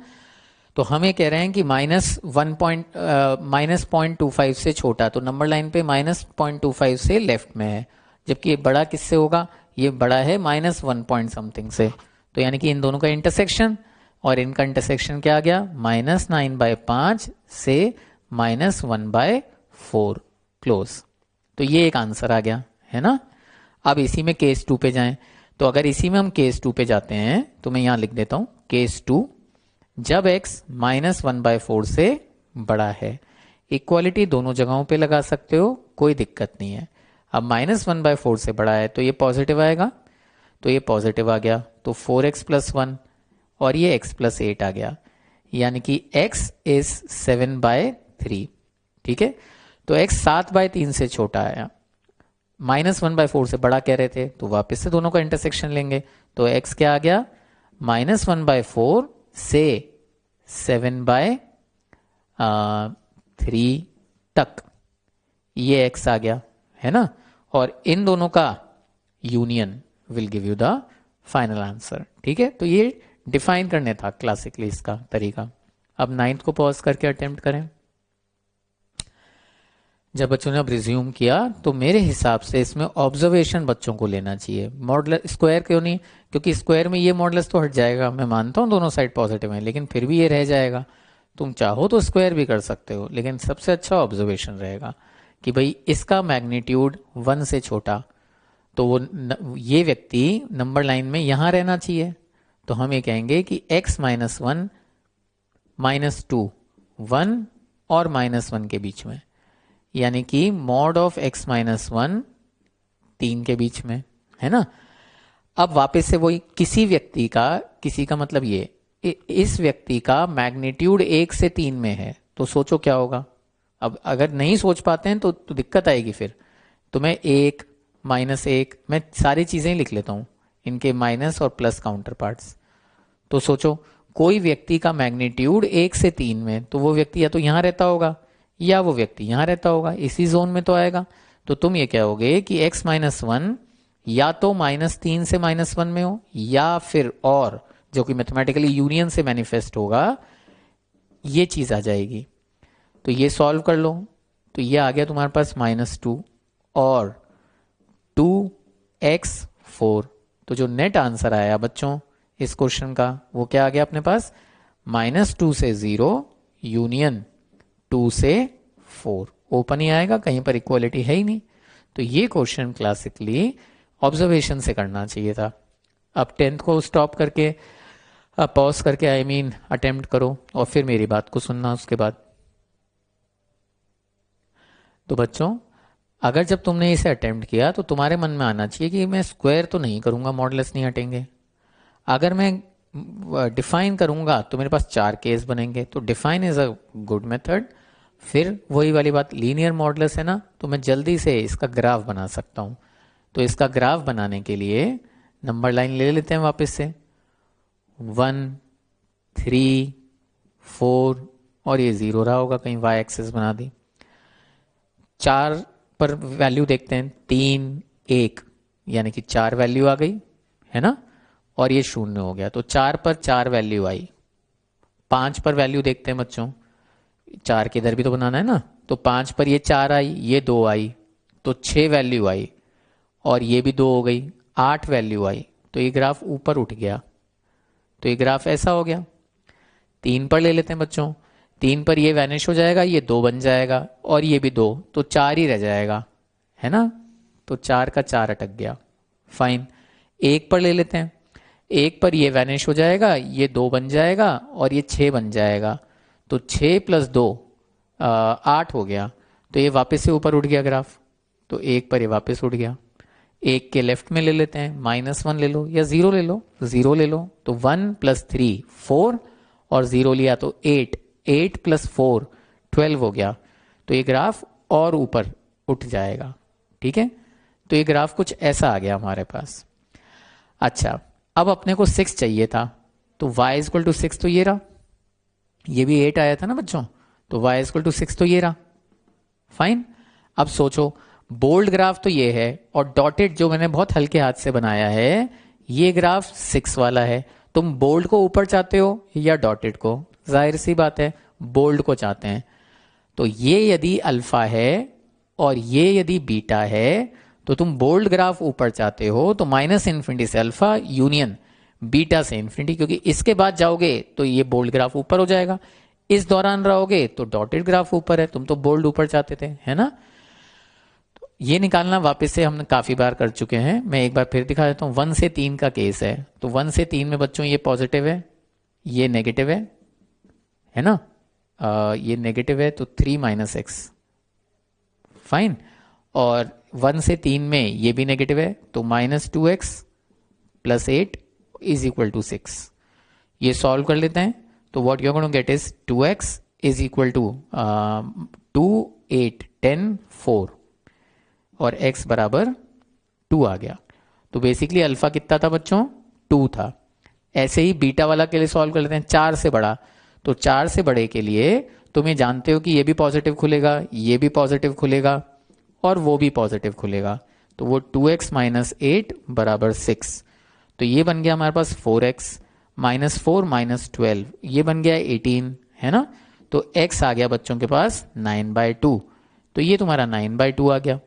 तो हमें कह रहे हैं कि -0.25 से छोटा, तो नंबर लाइन पे -0.25 से लेफ्ट में है, जबकि ये बड़ा किससे होगा, ये बड़ा है -1 पॉइंट समथिंग से। तो यानी कि इन दोनों का इंटरसेक्शन, और इनका इंटरसेक्शन क्या आ गया, -9/5 से -1/4 क्लोज। तो ये एक आंसर आ गया, है ना। अब इसी में केस 2 पे जाएं, तो अगर इसी में हम केस 2 पे जाते हैं तो मैं यहां लिख देता हूं केस 2, जब x -1/4 से बड़ा है। इक्वालिटी दोनों जगहों पे लगा सकते हो, कोई दिक्कत नहीं है। अब -1/4 से बड़ा है तो ये पॉजिटिव आएगा, तो ये पॉजिटिव आ गया, तो 4x + 1 और ये x+8 आ गया, यानी कि x इज 7/3। ठीक है, तो x 7/3 से छोटा आया, -1/4 से बड़ा कह रहे थे, तो वापस से दोनों का इंटरसेक्शन लेंगे, तो x क्या आ गया, -1/4 से 7/3 तक, ये x आ गया, है ना। और इन दोनों का union will give you the final answer. ठीक है, तो ये डिफाइन करने था क्लासिकली इसका तरीका। अब 9th को पॉज करके अटेम्प्ट करें। जब बच्चों ने अब रिज्यूम किया तो मेरे हिसाब से इसमें ऑब्जर्वेशन बच्चों को लेना चाहिए। मॉडुलस स्क्वायर क्यों नहीं, क्योंकि स्क्वायर में ये मॉडुलस तो हट जाएगा, मैं मानता हूं दोनों साइड पॉजिटिव है लेकिन फिर भी ये रह जाएगा, तुम चाहो तो स्क्वायर भी कर सकते हो, लेकिन सबसे अच्छा ऑब्जर्वेशन रहेगा कि भाई इसका मैग्नीट्यूड 1 से छोटा, तो ये व्यक्ति नंबर लाइन में यहां रहना चाहिए। तो हम ये कहेंगे कि x माइनस 1 माइनस 2 1 और माइनस 1 के बीच में, यानी कि मॉड ऑफ x माइनस 1 3 के बीच में, है ना। अब वापस से वही किसी व्यक्ति का, किसी का मतलब ये इस व्यक्ति का मैग्नीट्यूड 1 से 3 में है, तो सोचो क्या होगा। अब अगर नहीं सोच पाते हैं तो दिक्कत आएगी फिर। तो मैं 1 माइनस 1, मैं सारी चीजें लिख लेता हूं, इनके माइनस और प्लस काउंटर पार्ट्स। तो सोचो कोई व्यक्ति का मैग्नीट्यूड 1 से 3 में, तो वो व्यक्ति या तो यहां रहता होगा या वो व्यक्ति यहां रहता होगा, इसी जोन में तो आएगा। तो तुम ये कहोगे कि x माइनस 1 या तो -3 से -1 में हो, या फिर और जो कि मैथमेटिकली यूनियन से मैनिफेस्ट होगा, ये चीज आ जाएगी। तो ये सॉल्व कर लो, तो ये आ गया तुम्हारे पास -2 और 2x4। तो जो नेट आंसर आया बच्चों इस क्वेश्चन का, वो क्या आ गया अपने पास, -2 से 0 यूनियन 2 से 4। ओपन ही आएगा, कहीं पर इक्वालिटी है ही नहीं। तो ये क्वेश्चन क्लासिकली ऑब्जर्वेशन से करना चाहिए था। अब 10th को स्टॉप करके, पॉज करके आई मीन अटेम्प्ट करो और फिर मेरी बात को सुनना उसके बाद। तो बच्चों अगर जब तुमने इसे अटेम्प्ट किया तो तुम्हारे मन में आना चाहिए कि मैं स्क्वायर तो नहीं करूंगा, मॉडुलस नहीं हटेंगे। अगर मैं डिफाइन करूंगा तो मेरे पास 4 केस बनेंगे। तो define is a good method. फिर वही वाली बात, लीनियर मॉडुलस है ना, तो मैं जल्दी से इसका ग्राफ बना सकता हूं। तो इसका ग्राफ बनाने के लिए नंबर लाइन ले लेते हैं वापस से, 1 3 4 और ये 0 रहा होगा, कहीं y एक्सिस बना दी। 4 पर वैल्यू देखते हैं, 3 1 यानी कि 4 वैल्यू आ गई, है ना, और ये 0 हो गया। तो 4 पर 4 वैल्यू आई। 5 पर वैल्यू देखते हैं बच्चों, 4 के इधर भी तो बनाना है ना। तो 5 पर ये 4 आई, ये 2 आई, तो 6 वैल्यू आई, और ये भी 2 हो गई, 8 वैल्यू आई। तो ये ग्राफ ऊपर उठ गया। तो ये ग्राफ ऐसा हो गया। 3 पर ले लेते हैं बच्चों, 3 पर ये वैनिश हो जाएगा, ये 2 बन जाएगा, और ये भी 2, तो 4 ही रह जाएगा, है ना। तो 4 का 4 अटक गया, फाइन। 1 पर ले लेते हैं, 1 पर ये वैनिश हो जाएगा, ये 2 बन जाएगा, और ये 6 बन जाएगा। तो 6 + 2 8 हो गया। तो ये वापस से ऊपर उठ गया ग्राफ। तो 1 पर ये वापस उठ गया। 1 के लेफ्ट में ले लेते हैं, -1 ले लो या 0 ले लो, 0 ले लो। तो 1 + 3 4 और 0 लिया तो 8, 8 + 4 12 हो गया। तो ये ग्राफ और ऊपर उठ जाएगा, ठीक है। तो ये ग्राफ कुछ ऐसा आ गया हमारे पास। अच्छा, अब अपने को 6 चाहिए था, तो y = 6 तो ये रहा। ये भी 8 आया था ना बच्चों, तो y = 6 तो ये रहा, फाइन। अब सोचो बोल्ड ग्राफ तो ये है, और डॉटेड जो मैंने बहुत हल्के हाथ से बनाया है, ये ग्राफ 6 वाला है। तुम बोल्ड को ऊपर चाहते हो या डॉटेड को? जाहिर सी बात है बोल्ड को चाहते हैं। तो ये यदि अल्फा है और ये यदि बीटा है, तो तुम बोल्ड ग्राफ ऊपर चाहते हो, तो -∞ से अल्फा यूनियन बीटा से इन्फिनिटी, क्योंकि इसके बाद जाओगे तो ये बोल्ड ग्राफ ऊपर हो जाएगा, इस दौरान रहोगे तो डॉटेड ग्राफ ऊपर है। तुम तो बोल्ड ऊपर चाहते थे, है ना। तो ये निकालना वापस से हमने काफी बार कर चुके हैं, मैं एक बार फिर दिखा देता हूं। 1 से 3 का केस है, तो 1 से 3 में बच्चों ये पॉजिटिव है, ये नेगेटिव है ना। ये नेगेटिव है, तो 3 - x, फाइन। और 1 से 3 में ये भी नेगेटिव है, तो -2x + 8 = 6। ये सॉल्व कर लेते हैं, तो what you are going to get is 2x = 2 8 10 4 और x = 2 आ गया। तो बेसिकली अल्फा कितना था बच्चों, 2 था। ऐसे ही बीटा वाला के लिए सॉल्व कर लेते हैं, 4 से बड़ा। तो 4 से बड़े के लिए तुम ये जानते हो कि ये भी पॉजिटिव खुलेगा, ये भी पॉजिटिव खुलेगा, और वो भी पॉजिटिव खुलेगा। तो वो 2x - 8 = 6। तो ये बन गया हमारे पास 4x -4 - 12, ये बन गया 18, है ना। तो x आ गया बच्चों के पास 9/2। तो ये तुम्हारा 9/2 आ गया।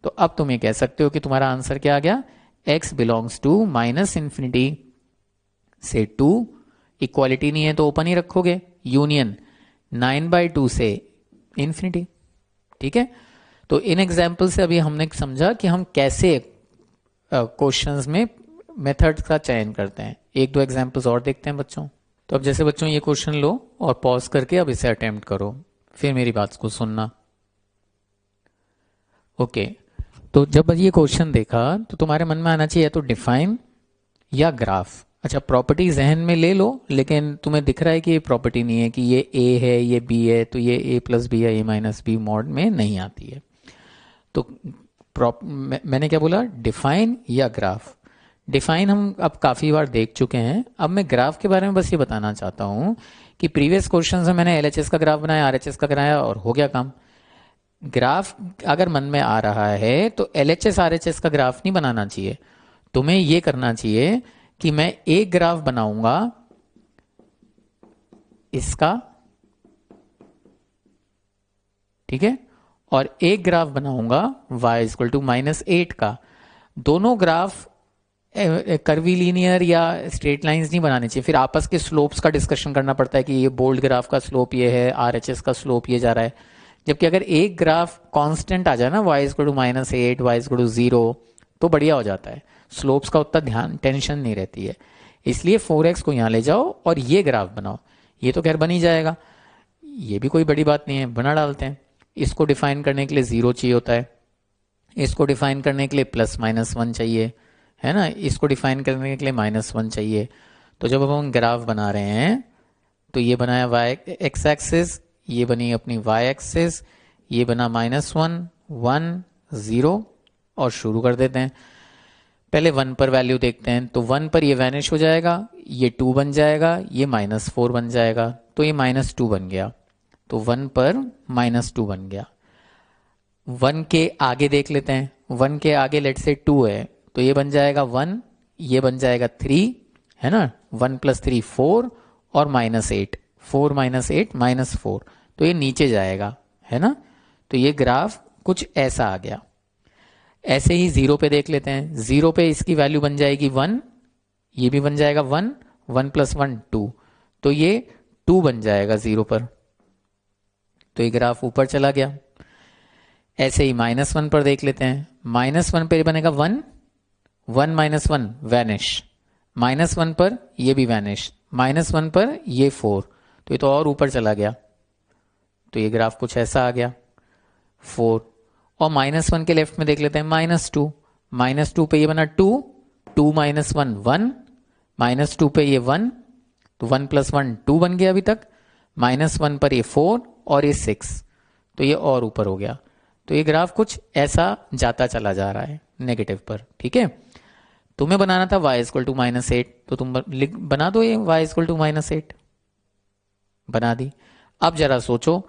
तो अब तुम ये कह सकते हो कि तुम्हारा आंसर क्या आ गया, x बिलोंग्स टू -∞ से 2। इक्वालिटी नहीं है तो ओपन ही रखोगे, यूनियन 9/2 से इन्फिनिटी। ठीक है, तो इन एग्जाम्पल से अभी हमने समझा कि हम कैसे क्वेश्चंस में मेथड्स का चयन करते हैं। एक दो एग्जाम्पल्स और देखते हैं बच्चों। तो अब जैसे बच्चों ये क्वेश्चन लो और पॉज करके अब इसे अटेम्प्ट करो, फिर मेरी बात को सुनना। ओके, तो जब ये क्वेश्चन देखा तो तुम्हारे मन में आना चाहिए या तो डिफाइन या ग्राफ। अच्छा, प्रॉपर्टी जहन में ले लो, लेकिन तुम्हें दिख रहा है कि ये प्रॉपर्टी नहीं है कि ये ए है ये बी है, तो ये ए प्लस बी या ए माइनस बी मॉड में नहीं आती है। तो मैंने क्या बोला, डिफाइन या ग्राफ। डिफाइन हम अब काफ़ी बार देख चुके हैं। अब मैं ग्राफ के बारे में बस ये बताना चाहता हूँ कि प्रीवियस क्वेश्चन में मैंने एलएचएस का ग्राफ बनाया, आरएचएस का बनाया और हो गया काम। ग्राफ अगर मन में आ रहा है तो एलएचएस आरएचएस का ग्राफ नहीं बनाना चाहिए। तुम्हें ये करना चाहिए कि मैं एक ग्राफ बनाऊंगा इसका, ठीक है, और एक ग्राफ बनाऊंगा y इक्वल टू -8 का। दोनों ग्राफ कर्वी लीनियर या स्ट्रेट लाइंस नहीं बनाने चाहिए, फिर आपस के स्लोप्स का डिस्कशन करना पड़ता है कि ये बोल्ड ग्राफ का स्लोप ये है, आरएचएस का स्लोप ये जा रहा है। जबकि अगर एक ग्राफ कांस्टेंट आ जाए ना, y equal to -8, y equal to 0, तो बढ़िया हो जाता है, स्लोप्स का उतना ध्यान टेंशन नहीं रहती है। इसलिए 4x को यहाँ ले जाओ और ये ग्राफ बनाओ। ये तो खैर बन ही जाएगा, ये भी कोई बड़ी बात नहीं है, बना डालते हैं। इसको डिफाइन करने के लिए 0 चाहिए होता है, इसको डिफाइन करने के लिए +-1 चाहिए, है ना, इसको डिफाइन करने के लिए -1 चाहिए। तो जब हम ग्राफ बना रहे हैं तो ये बनाया x एक्सिस, ये बनी अपनी y एक्सिस, ये बना -1, 1, 0 और शुरू कर देते हैं। पहले 1 पर वैल्यू देखते हैं, तो 1 पर ये वैनिश हो जाएगा, ये 2 बन जाएगा, ये -4 बन जाएगा, तो ये -2 बन गया। तो 1 पर -2 बन गया। 1 के आगे देख लेते हैं, 1 के आगे लेट से 2 है, तो ये बन जाएगा 1, ये बन जाएगा 3, है ना, 1 + 3 4 और -8, 4 - 8 -4, तो ये नीचे जाएगा, है ना। तो ये ग्राफ कुछ ऐसा आ गया। ऐसे ही 0 पे देख लेते हैं, 0 पे इसकी वैल्यू बन जाएगी 1, ये भी बन जाएगा 1, 1 + 1 2, तो ये 2 बन जाएगा 0 पर, तो ये ग्राफ ऊपर चला गया। ऐसे ही -1 पर देख लेते हैं, -1 पे बनेगा 1, 1 - 1 वैनिश, -1 पर ये भी वैनिश, -1 पर ये 4, तो ये तो और ऊपर चला गया, तो ये ग्राफ कुछ ऐसा आ गया 4। और -1 के लेफ्ट में देख लेते हैं, -2, -2 पे ये बना 2, 2 - 1 1, -2 पे ये 1, तो 1 + 1 2 बन गया अभी तक, -1 पर ये 4 और ये 6, तो ये और ऊपर हो गया। तो ये ग्राफ कुछ ऐसा जाता चला जा रहा है नेगेटिव पर, ठीक है। तुम्हें बनाना था y इक्वल टू -8, तो तुम बना दो ये y इक्वल टू -8, बना दी। अब जरा सोचो,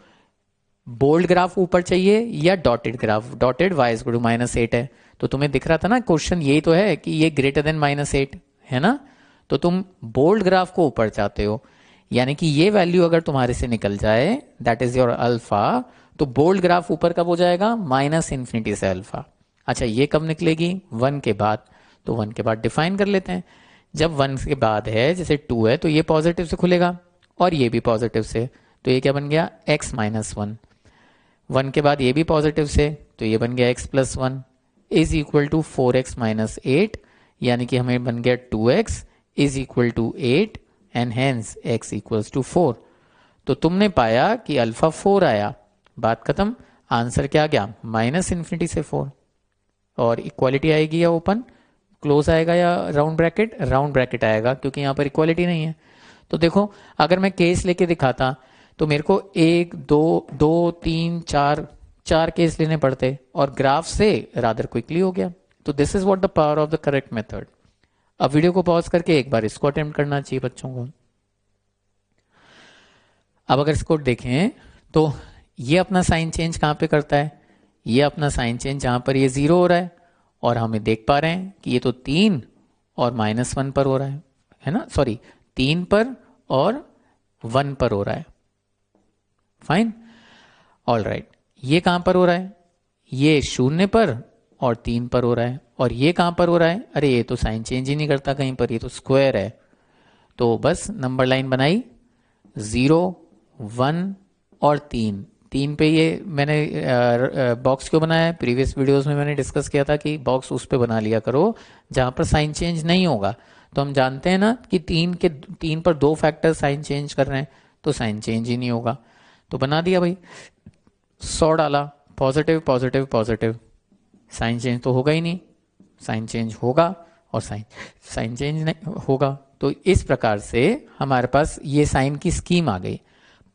बोल्ड ग्राफ ऊपर चाहिए या dotted graph, dotted y equal to -8 है, तो तुम्हें दिख रहा था ना क्वेश्चन यही तो है कि ये ग्रेटर देन -8 है ना, तो तुम बोल्ड ग्राफ को ऊपर चाहते हो, यानी कि ये वैल्यू अगर तुम्हारे से निकल जाए, दैट इज योर अल्फा, तो बोल्ड ग्राफ ऊपर कब हो जाएगा, -∞ से अल्फा। अच्छा, ये कब निकलेगी, 1 के बाद, तो 1 के बाद डिफाइन कर लेते हैं। जब 1 के बाद है, जैसे 2 है, तो ये पॉजिटिव से खुलेगा और ये भी पॉजिटिव से, तो ये क्या बन गया, x - 1। 1 के बाद ये भी पॉजिटिव से, तो ये बन गया x + 1 is equal to 4x - 8, यानी कि हमें बन गया 2x is equal to 8 and hence x equals to 4। तो तुमने पाया कि अल्फा 4 आया, बात खत्म। आंसर क्या गया, -∞ से 4। और इक्वालिटी आएगी या ओपन क्लोज आएगा या राउंड ब्रैकेट, राउंड ब्रैकेट आएगा, क्योंकि यहाँ पर इक्वालिटी नहीं है। तो देखो, अगर मैं केस लेके दिखाता तो मेरे को 1 2 2 3 4 केस लेने पड़ते, और ग्राफ से रादर क्विकली हो गया। तो this is what the power of the correct method. अब वीडियो को पॉज करके एक बार इसको अटेम्प्ट करना चाहिए बच्चों को। अब अगर इसको देखें तो ये अपना साइन चेंज कहाँ पे करता है, ये अपना साइन चेंज जहां पर ये 0 हो रहा है, और हमें देख पा रहे हैं कि ये तो 3 और -1 पर हो रहा है ना, सॉरी 3 पर और 1 पर हो रहा है, फाइन, ऑल राइट। ये कहां पर हो रहा है, ये 0 पर और 3 पर हो रहा है, और ये कहां पर हो रहा है, अरे ये तो साइन चेंज ही नहीं करता कहीं पर, ये तो स्क्वायर है। तो बस नंबर लाइन बनाई, 0 1 और 3, 3 पे ये मैंने बॉक्स क्यों बनाया है, प्रीवियस वीडियोस में मैंने डिस्कस किया था कि बॉक्स उस पे बना लिया करो जहां पर साइन चेंज नहीं होगा। तो हम जानते हैं ना कि 3 पर 2 फैक्टर साइन चेंज कर रहे हैं, तो साइन चेंज ही नहीं होगा। तो बना दिया भाई, 100 डाला, positive positive positive, sign change तो होगा ही नहीं, साइन चेंज होगा और साइन चेंज नहीं होगा। तो इस प्रकार से हमारे पास ये साइन की स्कीम आ गई।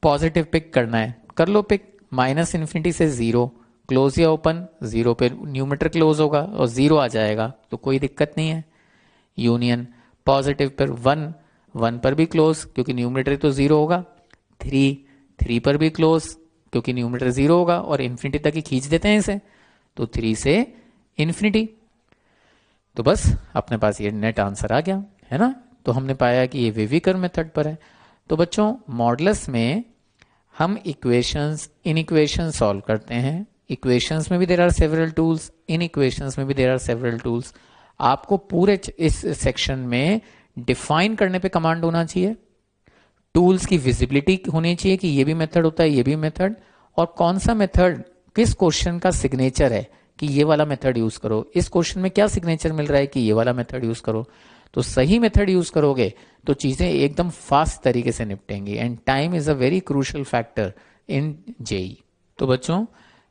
पॉजिटिव पिक करना है, कर लो पिक, -∞ से 0, क्लोज या ओपन, 0 पे न्यूमरेटर क्लोज होगा और 0 आ जाएगा तो कोई दिक्कत नहीं है। यूनियन पॉजिटिव पर 1, 1 पर भी क्लोज क्योंकि न्यूमरेटर तो 0 होगा, 3, 3 पर भी क्लोज क्योंकि न्यूमरेटर 0 होगा और इन्फिनिटी तक ही खींच देते हैं इसे, तो 3 से इन्फिनिटी। तो बस अपने पास ये नेट आंसर आ गया है ना। तो हमने पाया कि ये विविकर मेथड पर है। तो बच्चों मॉडुलस में हम इन इक्वेशंस सॉल्व करते हैं। इक्वेशंस में भी देयर आर सेवरल टूल्स, इन इक्वेशंस में भी देयर आर सेवरल टूल्स। आपको पूरे इस सेक्शन में डिफाइन करने पे कमांड होना चाहिए, टूल्स की विजिबिलिटी होनी चाहिए कि ये भी मेथड होता है, ये भी मेथड, और कौन सा मेथड किस क्वेश्चन का सिग्नेचर है कि ये वाला मेथड यूज करो, इस क्वेश्चन में क्या सिग्नेचर मिल रहा है कि ये वाला मेथड यूज करो। तो सही मेथड यूज करोगे तो चीजें एकदम फास्ट तरीके से निपटेंगी। And time is a very crucial factor in JEE. तो बच्चों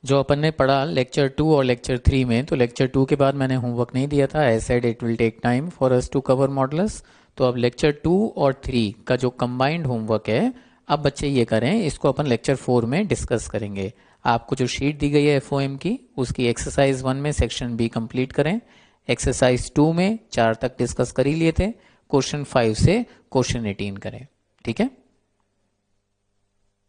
जो अपन ने पढ़ा लेक्चर 2 और लेक्चर 3 में, तो लेक्चर 2 के बाद मैंने होमवर्क नहीं दिया था, I said it will take time for us to cover modulus. तो अब लेक्चर 2 और 3 का जो कंबाइंड होमवर्क है अब बच्चे ये करें, इसको अपन लेक्चर 4 में डिस्कस करेंगे। आपको जो शीट दी गई है FOM की, उसकी एक्सरसाइज 1 में सेक्शन बी कंप्लीट करें। एक्सरसाइज 2 में 4 तक डिस्कस कर ही लिए थे, क्वेश्चन 5 से क्वेश्चन 18 करें। ठीक है।